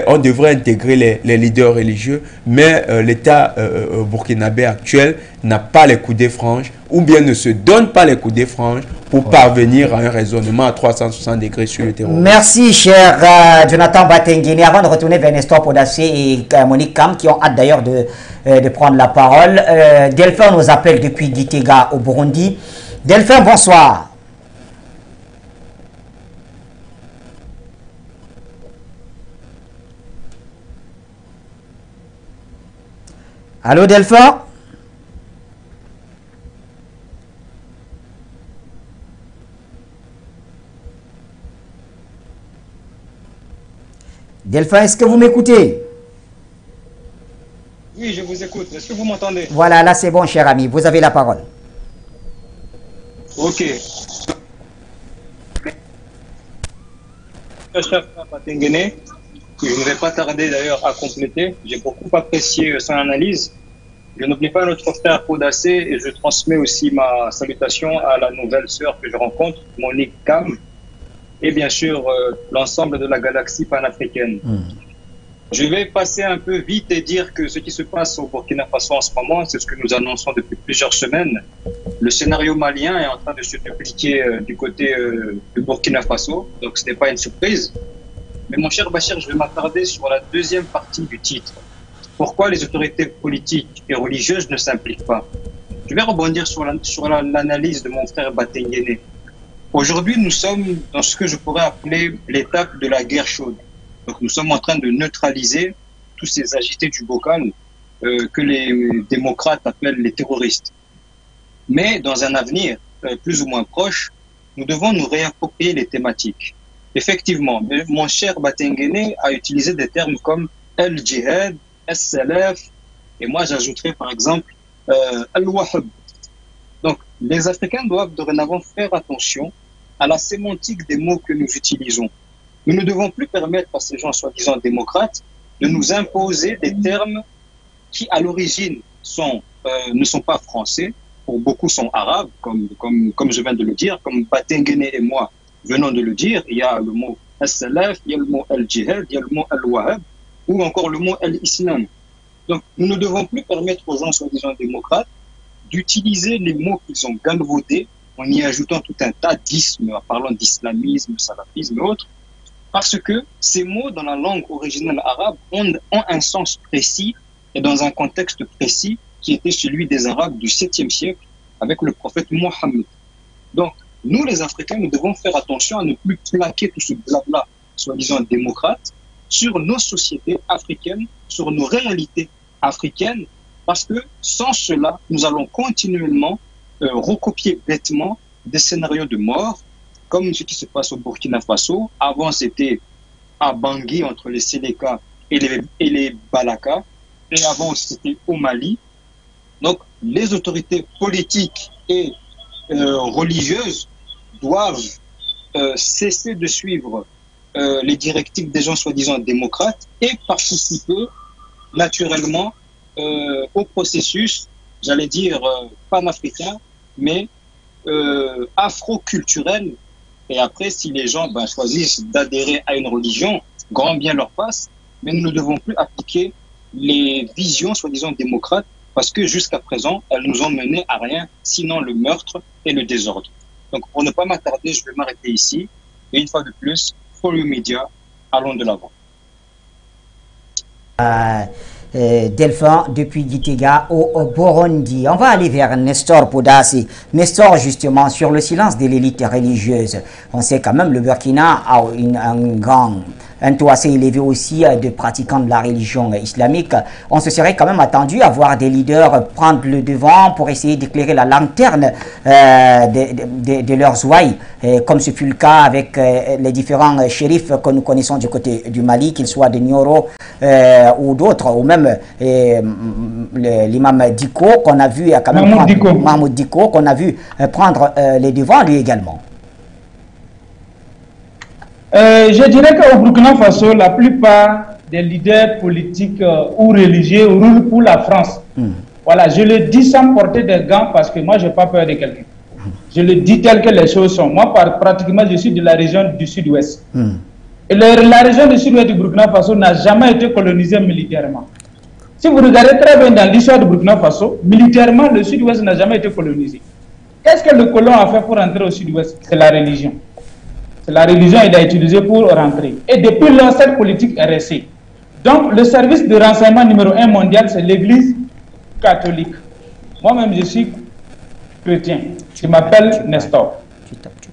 on devrait intégrer les leaders religieux, mais l'État burkinabé actuel n'a pas les coudées franches ou bien ne se donne pas les coudées franches pour parvenir à un raisonnement à 360 degrés sur le terrorisme. Merci, cher Jonathan Batengene. Avant de retourner vers Nestor Podassé et Monique Kam, qui ont hâte d'ailleurs de prendre la parole, Delphin nous appelle depuis Gitega au Burundi. Delphin, bonsoir. Allô, Delphin? Delphin, est-ce que vous m'écoutez? Oui, je vous écoute. Est-ce que vous m'entendez? Voilà, là c'est bon, cher ami. Vous avez la parole. Ok. Cher Batengene, je ne vais pas tarder d'ailleurs à compléter. J'ai beaucoup apprécié son analyse. Je n'oublie pas notre frère Podassé et je transmets aussi ma salutation à la nouvelle sœur que je rencontre, Monique Kam, et bien sûr l'ensemble de la galaxie panafricaine. Je vais passer un peu vite et dire que ce qui se passe au Burkina Faso en ce moment, c'est ce que nous annonçons depuis plusieurs semaines. Le scénario malien est en train de se dupliquer du côté du Burkina Faso, donc ce n'est pas une surprise. Mais mon cher Bachir, je vais m'attarder sur la deuxième partie du titre. Pourquoi les autorités politiques et religieuses ne s'impliquent pas? Je vais rebondir sur l'analyse de mon frère Batengene. Aujourd'hui, nous sommes dans ce que je pourrais appeler l'étape de la guerre chaude. Donc nous sommes en train de neutraliser tous ces agités du bocal que les démocrates appellent les terroristes. Mais dans un avenir plus ou moins proche, nous devons nous réapproprier les thématiques. Effectivement, mon cher Batengene a utilisé des termes comme Al-Jihad, As-Salaf, et moi j'ajouterais par exemple Al-Wahhab. Donc les Africains doivent dorénavant faire attention à la sémantique des mots que nous utilisons. Nous ne devons plus permettre à ces gens soi-disant démocrates de nous imposer des termes qui à l'origine ne sont pas français, pour beaucoup sont arabes, comme je viens de le dire, comme Batengene et moi venons de le dire. Il y a le mot As-Salaf, il y a le mot Al-Jihad, il y a le mot Al-Wahhab, ou encore le mot Al-Islam. Donc, nous ne devons plus permettre aux gens soi-disant démocrates d'utiliser les mots qu'ils ont galvaudés en y ajoutant tout un tas d'ismes, en parlant d'islamisme, salafisme et autres, parce que ces mots dans la langue originale arabe ont un sens précis et dans un contexte précis qui était celui des Arabes du 7e siècle avec le prophète Mohammed. Donc, nous les Africains, nous devons faire attention à ne plus plaquer tout ce blabla soi-disant démocrate sur nos sociétés africaines, sur nos réalités africaines, parce que sans cela, nous allons continuellement recopier bêtement des scénarios de mort, comme ce qui se passe au Burkina Faso. Avant, c'était à Bangui, entre les Séléka et les Balaka, et avant, c'était au Mali. Donc, les autorités politiques et religieuses doivent cesser de suivre les directives des gens soi-disant démocrates et participer naturellement au processus, j'allais dire panafricain, mais afro-culturel. Et après, si les gens choisissent d'adhérer à une religion, grand bien leur passe, mais nous ne devons plus appliquer les visions soi-disant démocrates parce que jusqu'à présent, elles nous ont mené à rien, sinon le meurtre et le désordre. Donc, pour ne pas m'attarder, je vais m'arrêter ici. Et une fois de plus, Follow Media, allons de l'avant. Delphin, depuis Gitega au Burundi. On va aller vers Nestor Podassé. Nestor, justement, sur le silence de l'élite religieuse. On sait quand même le Burkina a un grand un taux assez élevé aussi de pratiquants de la religion islamique, on se serait quand même attendu à voir des leaders prendre le devant pour essayer d'éclairer la lanterne de leurs ouailles, comme ce fut le cas avec les différents shérifs que nous connaissons du côté du Mali, qu'ils soient de Nioro ou d'autres, ou même l'imam Diko qu'on a vu quand même Mahmoud Diko qu'on a vu prendre les devants lui également. Je dirais qu'au Burkina Faso, la plupart des leaders politiques ou religieux roulent pour la France. Voilà, je le dis sans porter des gants parce que moi, je n'ai pas peur de quelqu'un. Je le dis tel que les choses sont. Moi, pratiquement, je suis de la région du Sud-Ouest. Et la région du Sud-Ouest du Burkina Faso n'a jamais été colonisée militairement. Si vous regardez très bien dans l'histoire du Burkina Faso, militairement, le Sud-Ouest n'a jamais été colonisé. Qu'est-ce que le colon a fait pour rentrer au Sud-Ouest? C'est la religion. C'est la religion qu'il a utilisée pour rentrer. Et depuis lors, cette politique est restée. Donc, le service de renseignement numéro 1 mondial, c'est l'Église catholique. Moi-même, je suis chrétien. Je m'appelle Nestor.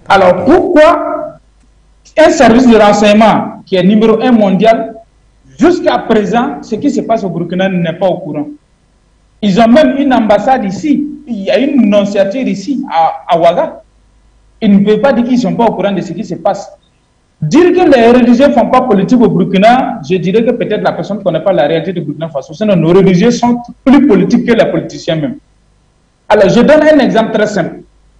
Alors, pourquoi un service de renseignement qui est numéro 1 mondial, jusqu'à présent, ce qui se passe au Burkina n'est pas au courant? Ils ont même une ambassade ici. Il y a une nonciature ici, à Ouaga. Ils ne peuvent pas dire qu'ils ne sont pas au courant de ce qui se passe. Dire que les religieux ne font pas politique au Burkina, je dirais que peut-être la personne ne connaît pas la réalité du Burkina Faso. Sinon, nos religieux sont plus politiques que les politiciens même. Alors, je donne un exemple très simple.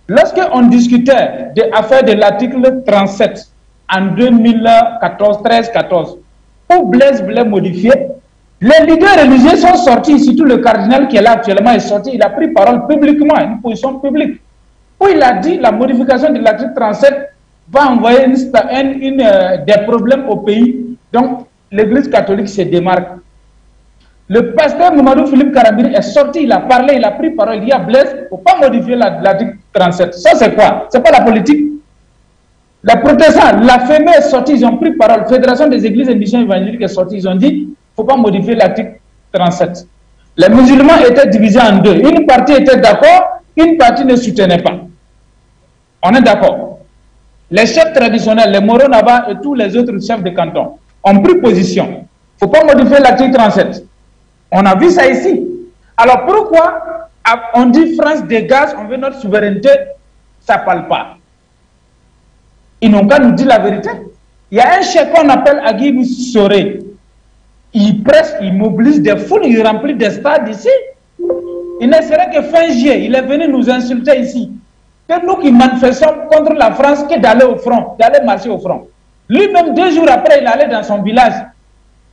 Lorsqu'on discutait de l'affaire de l'article 37 en 2014, 13-14, où Blaise voulait modifier, les leaders religieux sont sortis, surtout le cardinal qui est là actuellement est sorti, il a pris parole publiquement, une position publique, où il a dit la modification de l'article 37 va envoyer des problèmes au pays. Donc, l'Église catholique se démarque. Le pasteur Mamadou Philippe Karambiri est sorti, il a parlé, il a pris parole, il dit à Blaise, il ne faut pas modifier l'article 37. Ça, c'est quoi? Ce n'est pas la politique. Les protestants, la FEME est sortie, ils ont pris parole. Fédération des églises et missions évangéliques est sortie, ils ont dit, il ne faut pas modifier l'article 37. Les musulmans étaient divisés en deux. Une partie était d'accord, une partie ne soutenait pas. On est d'accord. Les chefs traditionnels, les Moronaba et tous les autres chefs de canton ont pris position. Il ne faut pas modifier l'article 37. On a vu ça ici. Alors pourquoi on dit France dégage, on veut notre souveraineté, ça ne parle pas. Ils n'ont qu'à nous dire la vérité. Il y a un chef qu'on appelle Aguibou Soré. Il presse, il mobilise des foules, il remplit des stades ici. Il ne serait que fin juillet, il est venu nous insulter ici. C'est nous qui manifestons contre la France que d'aller au front, d'aller marcher au front. Lui-même, 2 jours après, il allait dans son village.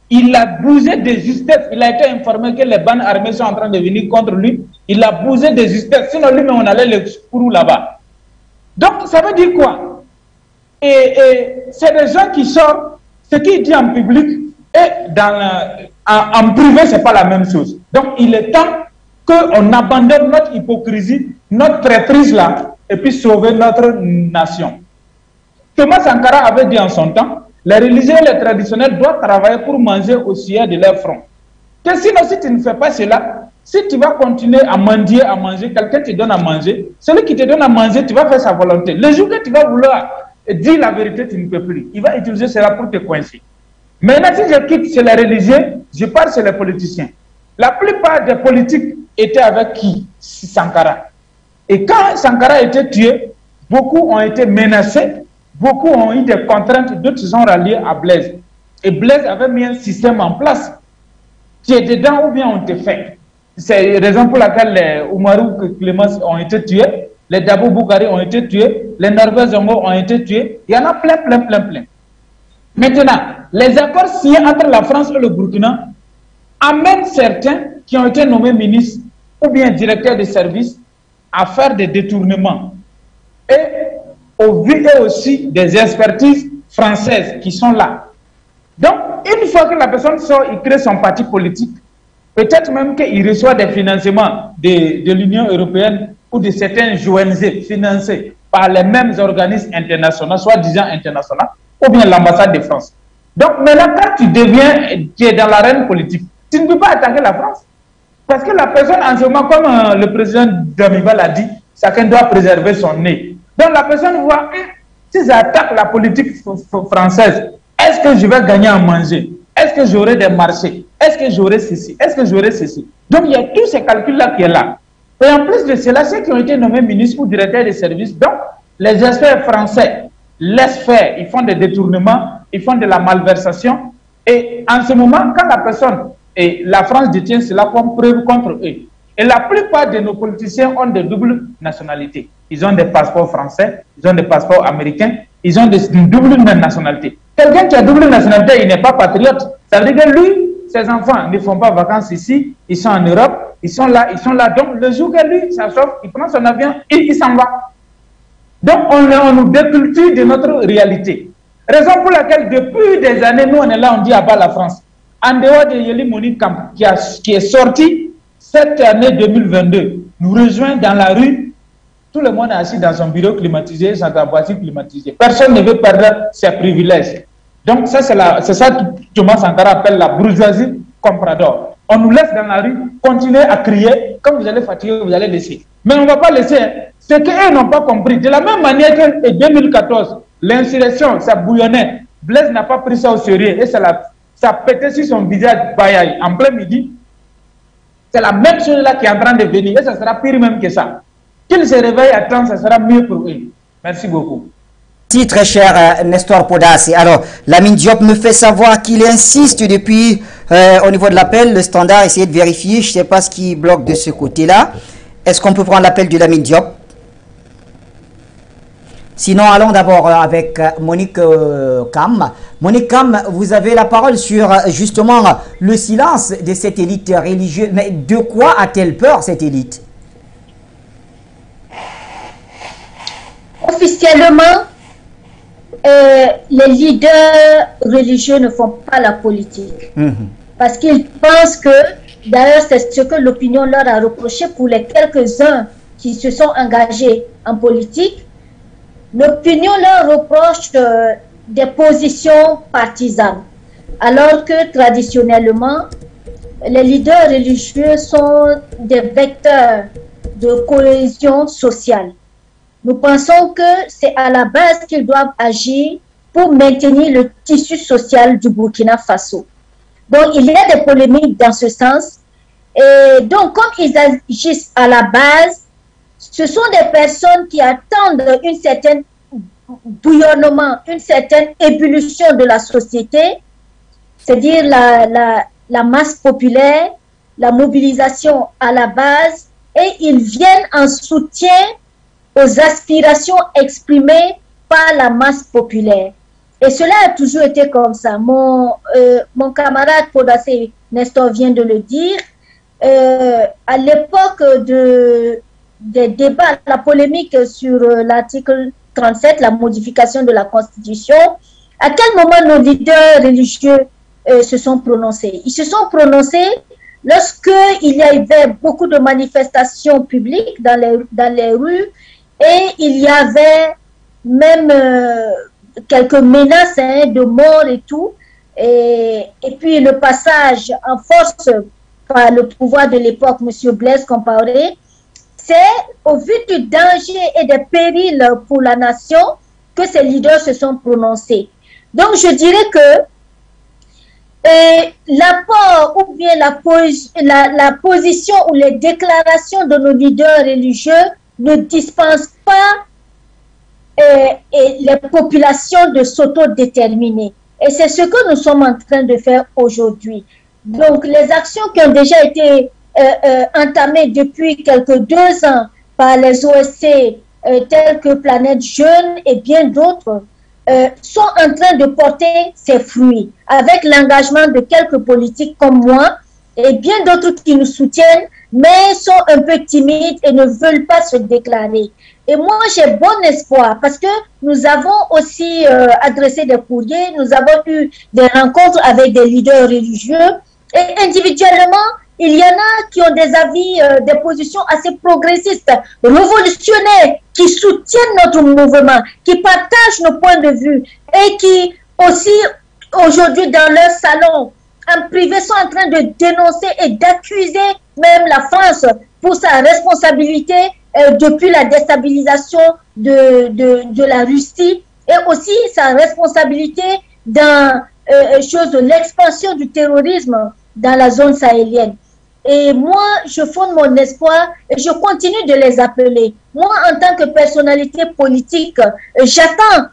Il a bousé de justesse. Il a été informé que les bandes armées sont en train de venir contre lui. Il a bousé de justesse. Sinon, lui-même, on allait le courroux là-bas. Donc, ça veut dire quoi? Et c'est des gens qui sortent, ce qu'il dit en public et en privé, ce n'est pas la même chose. Donc, il est temps qu'on abandonne notre hypocrisie, notre traîtrise là, et puis sauver notre nation. Thomas Sankara avait dit en son temps, les religieux et les traditionnels doivent travailler pour manger au sillage de leur front. Que sinon, si tu ne fais pas cela, si tu vas continuer à mendier, à manger, quelqu'un te donne à manger, celui qui te donne à manger, tu vas faire sa volonté. Le jour que tu vas vouloir dire la vérité, tu ne peux plus. Il va utiliser cela pour te coincer. Maintenant, si je quitte chez les religieux, je pars chez les politiciens. La plupart des politiques étaient avec qui? Sankara. Et quand Sankara a été tué, beaucoup ont été menacés, beaucoup ont eu des contraintes, d'autres se sont ralliés à Blaise. Et Blaise avait mis un système en place. Tu es dedans ou bien on te fait. C'est la raison pour laquelle les Oumarou Clémence ont été tués, les Dabo Boukari ont été tués, les Norvèges Zongo ont été tués. Il y en a plein. Maintenant, les accords signés entre la France et le Burkina amènent certains qui ont été nommés ministres ou bien directeurs de service à faire des détournements. Et au vu aussi des expertises françaises qui sont là. Donc, une fois que la personne sort, il crée son parti politique, peut-être même qu'il reçoit des financements de l'Union européenne ou de certains ONG financés par les mêmes organismes internationaux, soi-disant internationaux, ou bien l'ambassade de France. Donc maintenant, quand tu es dans l'arène politique, tu ne peux pas attaquer la France. Parce que la personne, en ce moment, comme le président Damiba l'a dit, chacun doit préserver son nez. Donc la personne voit, si j'attaque la politique française, Est-ce que je vais gagner à manger? Est-ce que j'aurai des marchés? Est-ce que j'aurai ceci? Est-ce que j'aurai ceci? Donc, il y a tous ces calculs-là qui sont là. Et en plus de cela, ceux qui ont été nommés ministres ou directeurs des services, donc, les experts français laissent faire, ils font des détournements, ils font de la malversation. Et en ce moment, quand la personne, et la France détient cela comme preuve contre eux. Et la plupart de nos politiciens ont des doubles nationalités. Ils ont des passeports français, ils ont des passeports américains, ils ont des doubles nationalités. Quelqu'un qui a double nationalité, il n'est pas patriote. Ça veut dire que lui, ses enfants ne font pas vacances ici, ils sont en Europe, ils sont là. Donc, le jour que lui, ça chauffe, il prend son avion et il s'en va. Donc, on nous déculture de notre réalité. Raison pour laquelle, depuis des années, nous, on est là, on dit à bas la France. En dehors de Yeli Monique Camp, qui est sorti cette année 2022, nous rejoint dans la rue. Tout le monde est assis dans son bureau climatisé, dans sa voiture climatisée. Personne ne veut perdre ses privilèges. Donc, ça, c'est ça que Thomas Sankara appelle la bourgeoisie comprador. On nous laisse dans la rue, continuer à crier. Quand vous allez fatiguer, vous allez laisser. Mais on ne va pas laisser. Hein. Ce qu'eux n'ont pas compris. De la même manière que en 2014, l'insurrection, ça bouillonnait. Blaise n'a pas pris ça au sérieux. Et ça pétait sur son visage bayaille en plein midi. C'est la même chose là qui est en train de venir. Et ça sera pire même que ça. Qu'ils se réveillent à temps, ça sera mieux pour eux. Merci beaucoup. Merci très cher Nestor Podas. Alors, Lamine Diop me fait savoir qu'il insiste depuis au niveau de l'appel, le standard, essayer de vérifier. Je ne sais pas ce qui bloque de ce côté-là. Est-ce qu'on peut prendre l'appel de Lamine Diop? Sinon, allons d'abord avec Monique Cam. Monique Cam, vous avez la parole sur justement le silence de cette élite religieuse. Mais de quoi a-t-elle peur, cette élite? Officiellement, les leaders religieux ne font pas la politique. Parce qu'ils pensent que, d'ailleurs, c'est ce que l'opinion leur a reproché pour les quelques-uns qui se sont engagés en politique. L'opinion leur reproche des positions partisanes. Alors que, traditionnellement, les leaders religieux sont des vecteurs de cohésion sociale. Nous pensons que c'est à la base qu'ils doivent agir pour maintenir le tissu social du Burkina Faso. Donc, il y a des polémiques dans ce sens. Et donc, comme ils agissent à la base, ce sont des personnes qui attendent un certain bouillonnement, une certaine ébullition de la société, c'est-à-dire la masse populaire, la mobilisation à la base, et ils viennent en soutien aux aspirations exprimées par la masse populaire. Et cela a toujours été comme ça. Mon camarade Podassé Nestor vient de le dire. À l'époque des débats, la polémique sur l'article 37, la modification de la Constitution, à quel moment nos leaders religieux se sont prononcés? Ils se sont prononcés lorsqu'il y avait beaucoup de manifestations publiques dans les rues, et il y avait même quelques menaces de mort et tout. Et puis le passage en force par le pouvoir de l'époque, M. Blaise Compaoré, c'est au vu du danger et des périls pour la nation que ces leaders se sont prononcés. Donc je dirais que l'apport ou bien la position ou les déclarations de nos leaders religieux ne dispensent pas les populations de s'autodéterminer. Et c'est ce que nous sommes en train de faire aujourd'hui. Donc, les actions qui ont déjà été entamées depuis quelques 2 ans par les OSC, telles que Planète Jeune et bien d'autres, sont en train de porter ses fruits, avec l'engagement de quelques politiques comme moi et bien d'autres qui nous soutiennent, mais sont un peu timides et ne veulent pas se déclarer. Et moi, j'ai bon espoir parce que nous avons aussi adressé des courriers, nous avons eu des rencontres avec des leaders religieux et individuellement, il y en a qui ont des avis, des positions assez progressistes, révolutionnaires, qui soutiennent notre mouvement, qui partagent nos points de vue et qui aussi, aujourd'hui, dans leur salon, en privé, sont en train de dénoncer et d'accuser même la France pour sa responsabilité depuis la déstabilisation de la Russie et aussi sa responsabilité dans l'expansion du terrorisme dans la zone sahélienne. Et moi, je fonde mon espoir et je continue de les appeler. Moi, en tant que personnalité politique, j'attends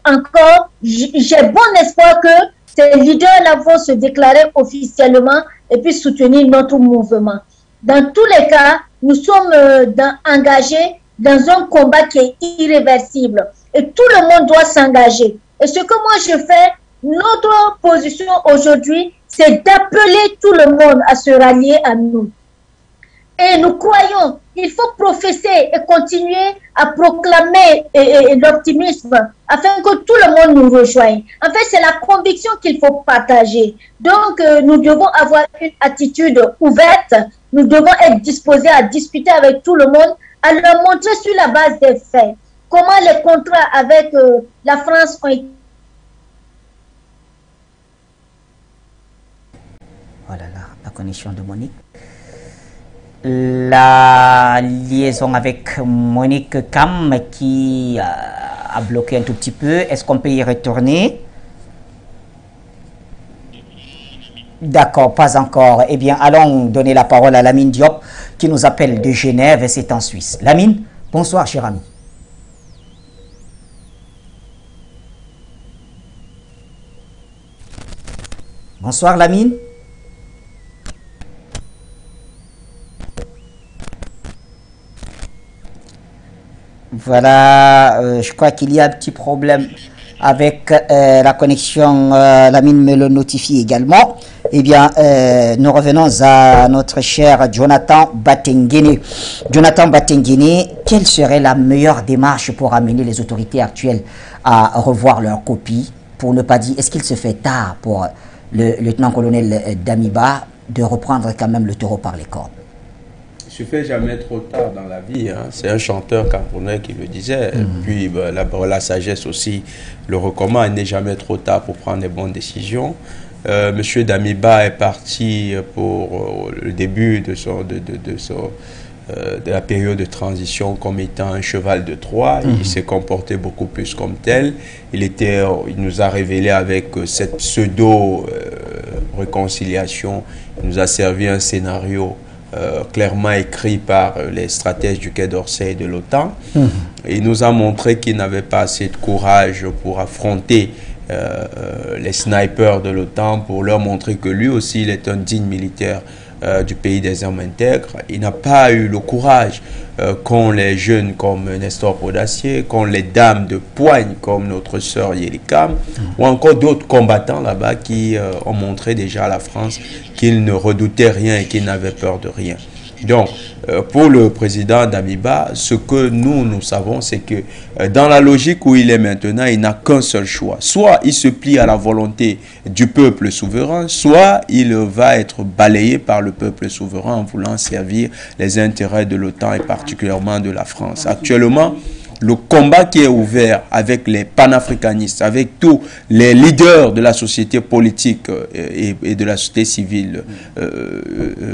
encore, j'ai bon espoir que ces leaders-là vont se déclarer officiellement et puis soutenir notre mouvement. Dans tous les cas, nous sommes engagés dans un combat qui est irréversible et tout le monde doit s'engager. Et ce que moi je fais, notre position aujourd'hui, c'est d'appeler tout le monde à se rallier à nous. Et nous croyons, il faut professer et continuer à proclamer l'optimisme afin que tout le monde nous rejoigne. En fait, c'est la conviction qu'il faut partager. Donc, nous devons avoir une attitude ouverte, nous devons être disposés à discuter avec tout le monde, à leur montrer sur la base des faits comment les contrats avec la France ont été. Voilà la connexion de Monique. La liaison avec Monique Kam qui a bloqué un tout petit peu. Est-ce qu'on peut y retourner? D'accord, pas encore. Eh bien, allons donner la parole à Lamine Diop qui nous appelle de Genève et c'est en Suisse. Lamine, bonsoir cher ami. Bonsoir Lamine. Voilà, je crois qu'il y a un petit problème avec la connexion. Lamine me le notifie également. Eh bien, nous revenons à notre cher Jonathan Batengene. Jonathan Batengene, quelle serait la meilleure démarche pour amener les autorités actuelles à revoir leur copie, pour ne pas dire, est-ce qu'il se fait tard pour le lieutenant-colonel Damiba de reprendre quand même le taureau par les cornes? Il ne se fait jamais trop tard dans la vie. Hein. C'est un chanteur camerounais qui le disait. Puis la sagesse aussi le recommande. Il n'est jamais trop tard pour prendre les bonnes décisions. Monsieur Damiba est parti pour le début de la période de transition comme étant un cheval de Troie. Il s'est comporté beaucoup plus comme tel. Il nous a révélé avec cette pseudo-réconciliation, il nous a servi un scénario clairement écrit par les stratèges du Quai d'Orsay et de l'OTAN. Il nous a montré qu'il n'avait pas assez de courage pour affronter les snipers de l'OTAN, pour leur montrer que lui aussi il est un digne militaire du pays des hommes intègres. Il n'a pas eu le courage qu'ont les jeunes comme Nestor Podacier, qu'ont les dames de poigne comme notre sœur Yelikam, ou encore d'autres combattants là-bas qui ont montré déjà à la France qu'ils ne redoutaient rien et qu'ils n'avaient peur de rien. Donc, pour le président Damiba, ce que nous savons, c'est que dans la logique où il est maintenant, il n'a qu'un seul choix. Soit il se plie à la volonté du peuple souverain, soit il va être balayé par le peuple souverain en voulant servir les intérêts de l'OTAN et particulièrement de la France. Actuellement, le combat qui est ouvert avec les panafricanistes, avec tous les leaders de la société politique et de la société civile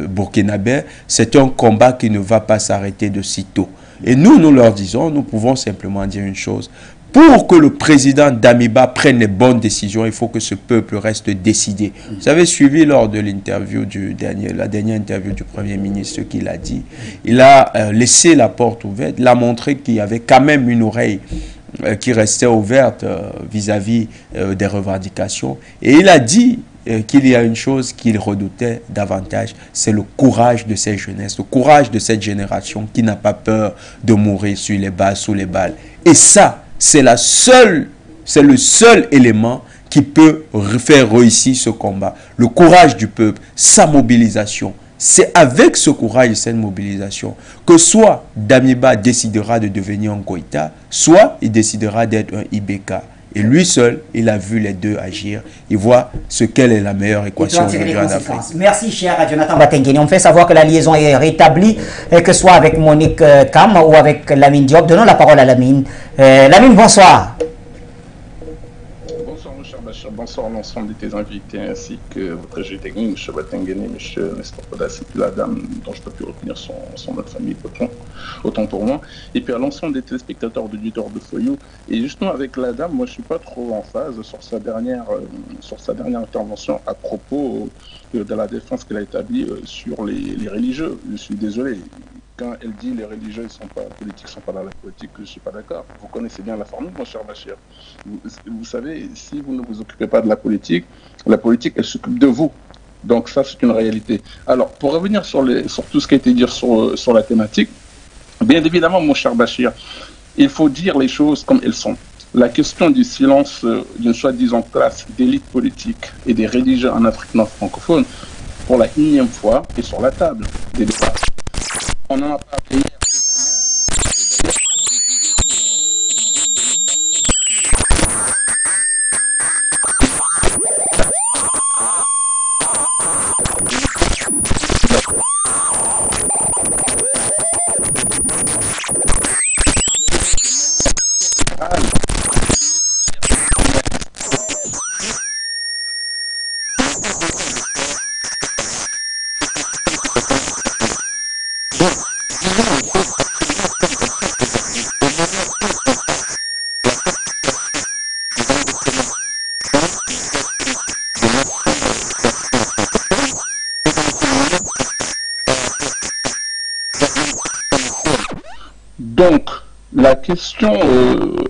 burkinabé, c'est un combat qui ne va pas s'arrêter de sitôt. Et nous leur disons, nous pouvons simplement dire une chose. Pour que le président Damiba prenne les bonnes décisions, il faut que ce peuple reste décidé. Vous avez suivi lors de l'interview la dernière interview du Premier ministre qu'il a dit. Il a laissé la porte ouverte, il a montré qu'il y avait quand même une oreille qui restait ouverte vis-à-vis des revendications. Et il a dit qu'il y a une chose qu'il redoutait davantage, c'est le courage de cette jeunesse, le courage de cette génération qui n'a pas peur de mourir sur les balles, sous les balles. Et ça, c'est le seul élément qui peut faire réussir ce combat. Le courage du peuple, sa mobilisation. C'est avec ce courage et cette mobilisation que soit Damiba décidera de devenir un Goïta, soit il décidera d'être un Ibeka. Et lui seul, il a vu les deux agir. Il voit quelle est la meilleure équation aujourd'hui en Afrique. Merci, cher Jonathan Batengene. On me fait savoir que la liaison est rétablie, que ce soit avec Monique Kam ou avec Lamine Diop. Donnons la parole à Lamine. Lamine, bonsoir. Bonsoir, mon cher Bachir. Bachir. Bonsoir à l'ensemble de tes invités ainsi que votre juge technique, M. Batengene, M. Nestor Podas, et puis la dame dont je ne peux plus retenir son nom de famille, autant pour moi. Et puis à l'ensemble des téléspectateurs auditeurs de Foyou. Et justement avec la dame, moi je ne suis pas trop en phase sur sa dernière intervention à propos de la défense qu'elle a établie sur les religieux. Je suis désolé. Quand elle dit les religieux ne sont pas politiques, ne sont pas dans la politique, je ne suis pas d'accord. Vous connaissez bien la formule, mon cher Bachir. Vous savez, si vous ne vous occupez pas de la politique, elle s'occupe de vous. Donc ça, c'est une réalité. Alors, pour revenir sur tout ce qui a été dit sur la thématique, bien évidemment, mon cher Bachir, il faut dire les choses comme elles sont. La question du silence d'une soi-disant classe d'élite politique et des religieux en Afrique nord francophone, pour la 1e fois, est sur la table des débats. On en a parlé hier. Donc, la question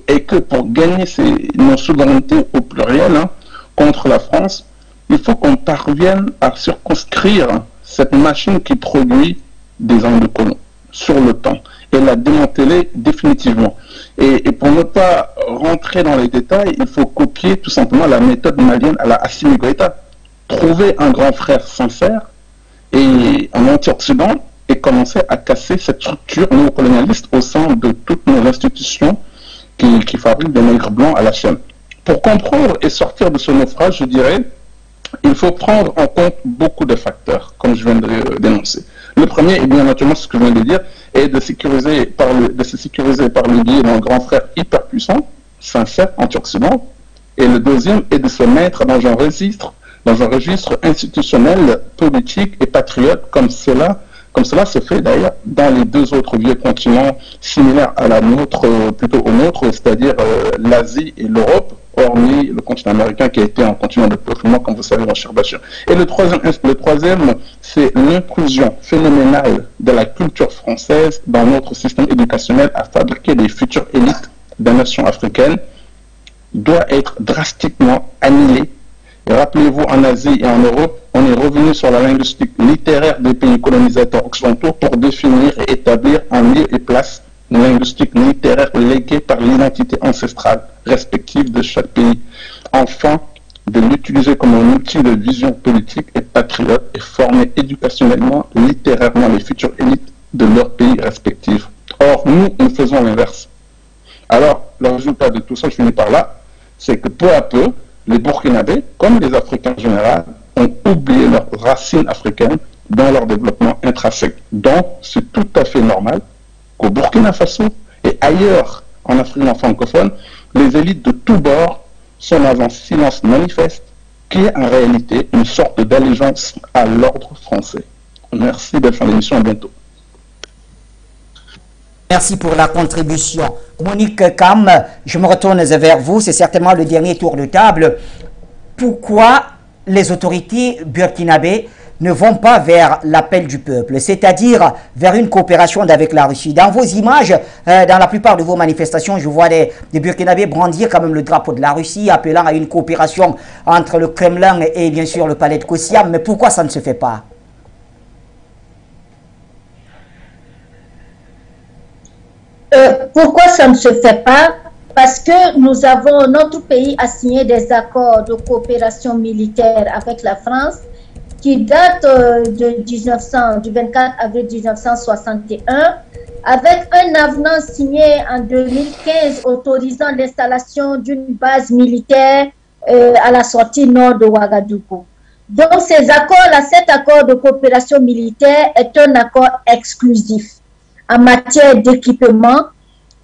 est que pour gagner nos souverainetés au pluriel contre la France, il faut qu'on parvienne à circonscrire cette machine qui produit des armes de colons sur le temps et la démanteler définitivement. Et pour ne pas rentrer dans les détails, il faut copier tout simplement la méthode malienne à la Assimi Goïta. Trouver un grand frère sincère et un anti-occident et commencer à casser cette structure néocolonialiste au sein de toutes nos institutions qui fabriquent des nègres blancs à la chaîne. Pour comprendre et sortir de ce naufrage, je dirais, il faut prendre en compte beaucoup de facteurs, comme je viens de dénoncer. Le premier, et bien naturellement ce que je viens de dire, est de se sécuriser par le biais d'un grand frère hyper puissant, sincère, anti-occident. Et le deuxième est de se mettre dans un registre institutionnel, politique et patriote, comme cela se fait d'ailleurs dans les deux autres vieux continents similaires à la nôtre, plutôt au nôtre, c'est-à-dire l'Asie et l'Europe, hormis le continent américain qui a été un continent de peuplement, comme vous savez, mon cher Bachir. Et le troisième, c'est l'intrusion phénoménale de la culture française dans notre système éducationnel à fabriquer des futures élites des nations africaines, doit être drastiquement annihilée. Et rappelez-vous, en Asie et en Europe, on est revenu sur la linguistique littéraire des pays colonisateurs occidentaux pour définir et établir en lieu et place une linguistique littéraire léguée par l'identité ancestrale respective de chaque pays. Enfin, de l'utiliser comme un outil de vision politique et patriote et former éducationnellement, littérairement les futures élites de leurs pays respectifs. Or, nous faisons l'inverse. Alors, le résultat de tout ça, je finis par là, c'est que peu à peu, les Burkinabés, comme les Africains en général, ont oublié leurs racines africaines dans leur développement intrinsèque. Donc, c'est tout à fait normal qu'au Burkina Faso et ailleurs en Afrique francophone, les élites de tous bords sont dans un silence manifeste qui est en réalité une sorte d'allégeance à l'ordre français. Merci d'être en émission, à bientôt. Merci pour la contribution. Monique Kam, je me retourne vers vous, c'est certainement le dernier tour de table. Pourquoi les autorités burkinabées ne vont pas vers l'appel du peuple, c'est-à-dire vers une coopération avec la Russie? Dans vos images, dans la plupart de vos manifestations, je vois des Burkinabés brandir quand même le drapeau de la Russie, appelant à une coopération entre le Kremlin et bien sûr le palais de Kossiam. Mais pourquoi ça ne se fait pas? Pourquoi ça ne se fait pas? Parce que notre pays a signé des accords de coopération militaire avec la France qui datent du 24 avril 1961, avec un avenant signé en 2015 autorisant l'installation d'une base militaire à la sortie nord de Ouagadougou. Donc cet accord de coopération militaire est un accord exclusif en matière d'équipement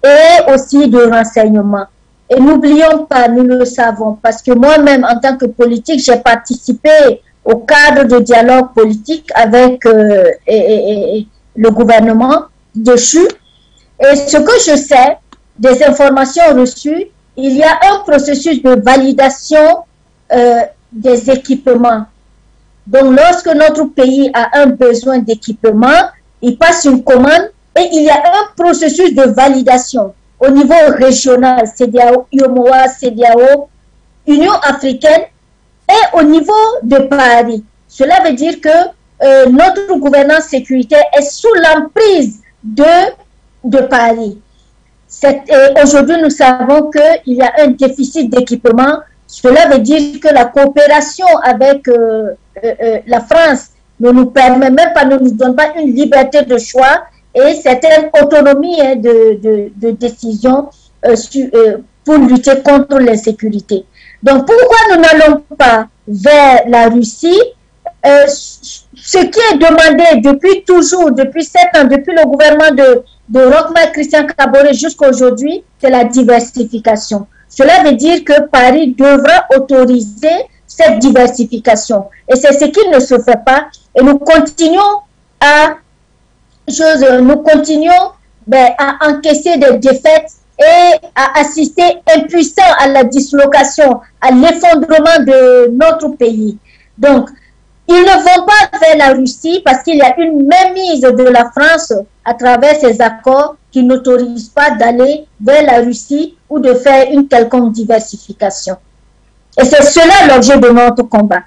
et aussi de renseignement. Et n'oublions pas, nous le savons, parce que moi-même, en tant que politique, j'ai participé au cadre de dialogue politique avec le gouvernement déchu. Et ce que je sais, des informations reçues, il y a un processus de validation des équipements. Donc, lorsque notre pays a un besoin d'équipement, il passe une commande et il y a un processus de validation au niveau régional, CEDEAO, UEMOA, CEDEAO, Union africaine et au niveau de Paris. Cela veut dire que notre gouvernance sécuritaire est sous l'emprise de Paris. Aujourd'hui, nous savons qu'il y a un déficit d'équipement. Cela veut dire que la coopération avec la France ne nous permet même pas, ne nous donne pas une liberté de choix et certaine autonomie de décision pour lutter contre l'insécurité. Donc, pourquoi nous n'allons pas vers la Russie? Ce qui est demandé depuis toujours, depuis 7 ans, depuis le gouvernement de Roch-Marc Christian Kaboré jusqu'à aujourd'hui, c'est la diversification. Cela veut dire que Paris devra autoriser cette diversification. Et c'est ce qui ne se fait pas. Et nous continuons à encaisser des défaites et à assister impuissants à la dislocation, à l'effondrement de notre pays. Donc, ils ne vont pas vers la Russie parce qu'il y a une mainmise de la France à travers ces accords qui n'autorisent pas d'aller vers la Russie ou de faire une quelconque diversification. Et c'est cela l'objet de notre combat,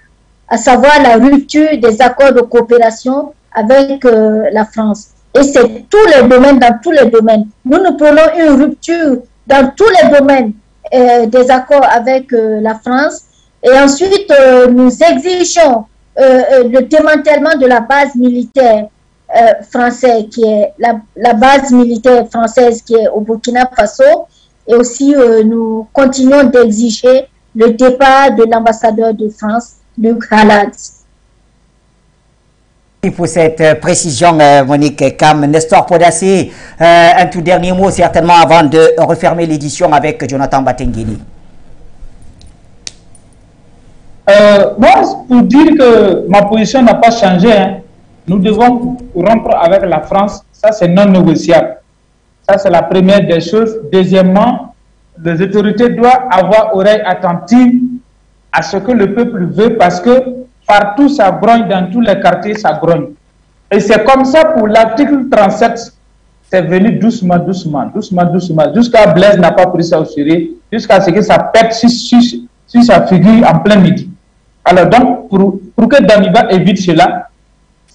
à savoir la rupture des accords de coopération avec la France. Et c'est tous les domaines, dans tous les domaines. Nous prenons une rupture dans tous les domaines des accords avec la France. Et ensuite, nous exigeons le démantèlement de la base militaire française, qui est la base militaire française qui est au Burkina Faso. Et aussi, nous continuons d'exiger le départ de l'ambassadeur de France, Luc Halad. Pour cette précision, Monique Kam. Nestor Podasé, un tout dernier mot certainement avant de refermer l'édition avec Jonathan Batengini. Moi, pour dire que ma position n'a pas changé, hein. Nous devons rompre avec la France, ça c'est non négociable. Ça c'est la première des choses. Deuxièmement, les autorités doivent avoir oreille attentive à ce que le peuple veut parce que partout ça grogne, dans tous les quartiers ça grogne. Et c'est comme ça pour l'article 37, c'est venu doucement, jusqu'à Blaise n'a pas pris ça au sérieux, jusqu'à ce que ça pète sur sa figure en plein midi. Alors donc, pour que Damiba évite cela,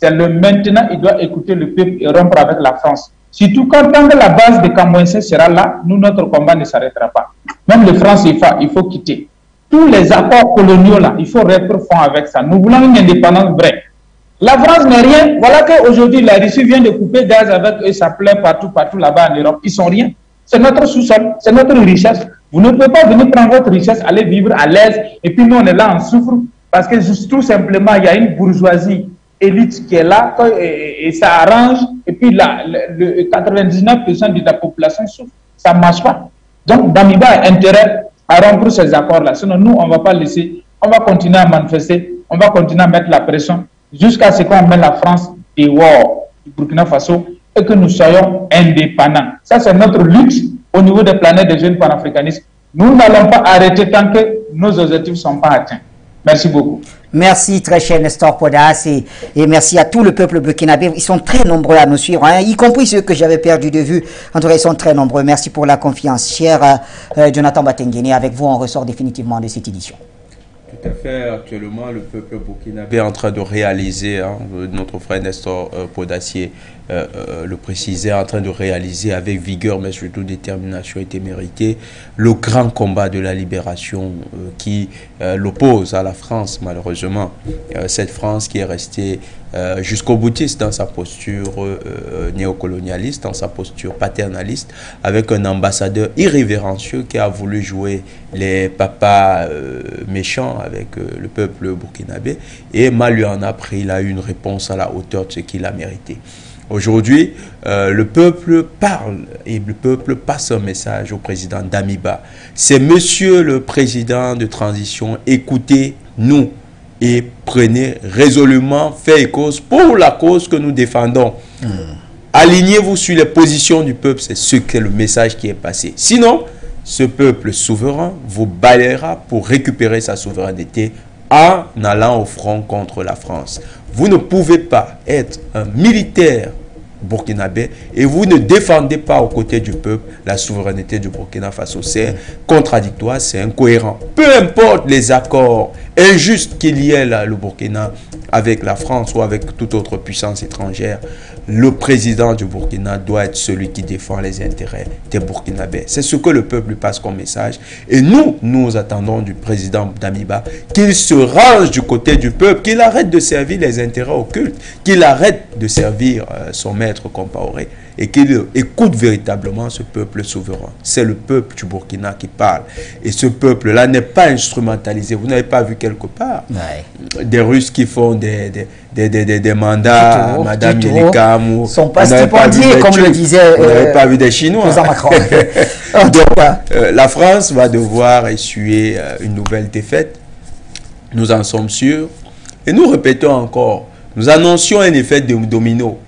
c'est le maintenant, il doit écouter le peuple et rompre avec la France. Surtout quand tant que la base de Kamouense sera là, nous, notre combat ne s'arrêtera pas. Même le franc CFA, il faut quitter. Tous les accords coloniaux là, il faut rompre fond avec ça. Nous voulons une indépendance vraie. La France n'est rien. Voilà qu'aujourd'hui, la Russie vient de couper gaz avec eux, ça plaît partout là-bas en Europe. Ils sont rien. C'est notre sous-sol, c'est notre richesse. Vous ne pouvez pas venir prendre votre richesse, aller vivre à l'aise, et puis nous, on est là, on souffre, parce que juste, tout simplement, il y a une bourgeoisie élite qui est là, et ça arrange, et puis là, le 99% de la population souffre. Ça ne marche pas. Donc, Damiba a intérêt à rompre ces accords-là. Sinon, nous, on ne va pas laisser, on va continuer à manifester, on va continuer à mettre la pression, jusqu'à ce qu'on mette la France dehors du Burkina Faso et que nous soyons indépendants. Ça, c'est notre lutte au niveau des planètes des jeunes panafricanistes. Nous n'allons pas arrêter tant que nos objectifs ne sont pas atteints. Merci beaucoup. Merci très cher Nestor Podas et merci à tout le peuple burkinabé. Ils sont très nombreux à nous suivre, hein, y compris ceux que j'avais perdu de vue. En tout cas, ils sont très nombreux. Merci pour la confiance. Cher Jonathan Batengene, avec vous, on ressort définitivement de cette édition. Tout à fait. Actuellement, le peuple burkinabé est en train de réaliser, hein, notre frère Nestor Podassier le précisait, en train de réaliser avec vigueur, mais surtout détermination et témérité, le grand combat de la libération qui l'oppose à la France, malheureusement. Cette France qui est restée jusqu'au boutiste dans sa posture néocolonialiste, dans sa posture paternaliste, avec un ambassadeur irrévérencieux qui a voulu jouer les papas méchants avec le peuple burkinabé, et mal lui en a pris, il a eu une réponse à la hauteur de ce qu'il a mérité. Aujourd'hui, le peuple parle et le peuple passe un message au président Damiba. C'est monsieur le président de transition, écoutez-nous et prenez résolument fait et cause pour la cause que nous défendons. Alignez-vous sur les positions du peuple, c'est ce que le message qui est passé. Sinon, ce peuple souverain vous balayera pour récupérer sa souveraineté en allant au front contre la France. Vous ne pouvez pas être un militaire burkinabé et vous ne défendez pas aux côtés du peuple la souveraineté du Burkina Faso. C'est contradictoire, c'est incohérent. Peu importe les accords injustes qu'il y ait là, le Burkina avec la France ou avec toute autre puissance étrangère, le président du Burkina doit être celui qui défend les intérêts des Burkinabés. C'est ce que le peuple lui passe comme message. Et nous attendons du président Damiba qu'il se range du côté du peuple, qu'il arrête de servir les intérêts occultes, qu'il arrête de servir son maître Compaoré et qu'il écoute véritablement ce peuple souverain. C'est le peuple du Burkina qui parle. Et ce peuple-là n'est pas instrumentalisé. Vous n'avez pas vu quelque part des Russes qui font des mandats à Madame Yelikam. Ils ne sont pas stipendiés, comme le disait... Vous n'avez pas vu des Chinois. Donc, la France va devoir essuyer une nouvelle défaite. Nous en sommes sûrs. Et nous répétons encore, nous annoncions un effet de domino.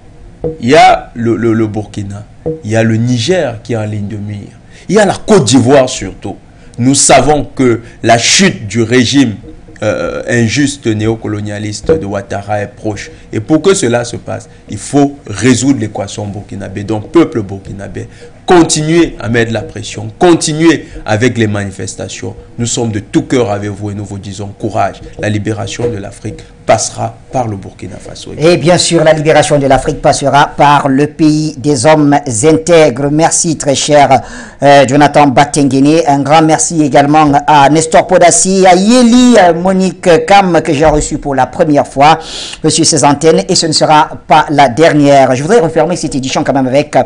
Il y a le Burkina, il y a le Niger qui est en ligne de mire, il y a la Côte d'Ivoire surtout. Nous savons que la chute du régime injuste néocolonialiste de Ouattara est proche. Et pour que cela se passe, il faut résoudre l'équation burkinabé. Donc, peuple burkinabé, continuez à mettre la pression, continuez avec les manifestations. Nous sommes de tout cœur avec vous et nous vous disons courage. La libération de l'Afrique passera par le Burkina Faso. Et bien sûr, la libération de l'Afrique passera par le pays des hommes intègres. Merci très cher Jonathan Batengene. Un grand merci également à Nestor Podassi, à Yeli Monique Kam que j'ai reçu pour la première fois sur ces antennes et ce ne sera pas la dernière. Je voudrais refermer cette édition quand même avec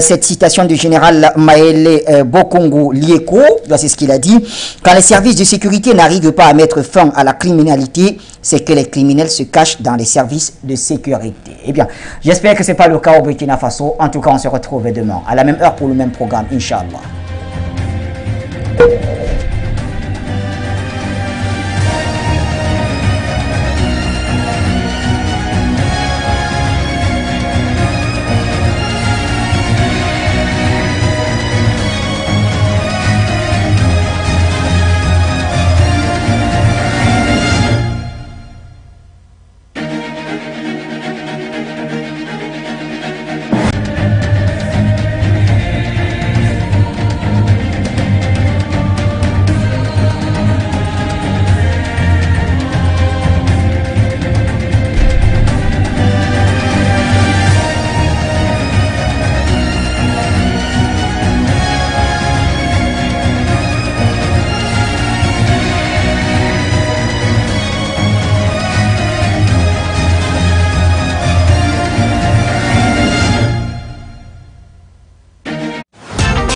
cette citation du général Maele Bokongo Lieko. C'est ce qu'il a dit. Quand les services de sécurité n'arrivent pas à mettre fin à la criminalité, c'est que les criminels se cachent dans les services de sécurité. Eh bien, j'espère que ce n'est pas le cas au Burkina Faso. En tout cas, on se retrouve demain à la même heure pour le même programme, Inch'Allah.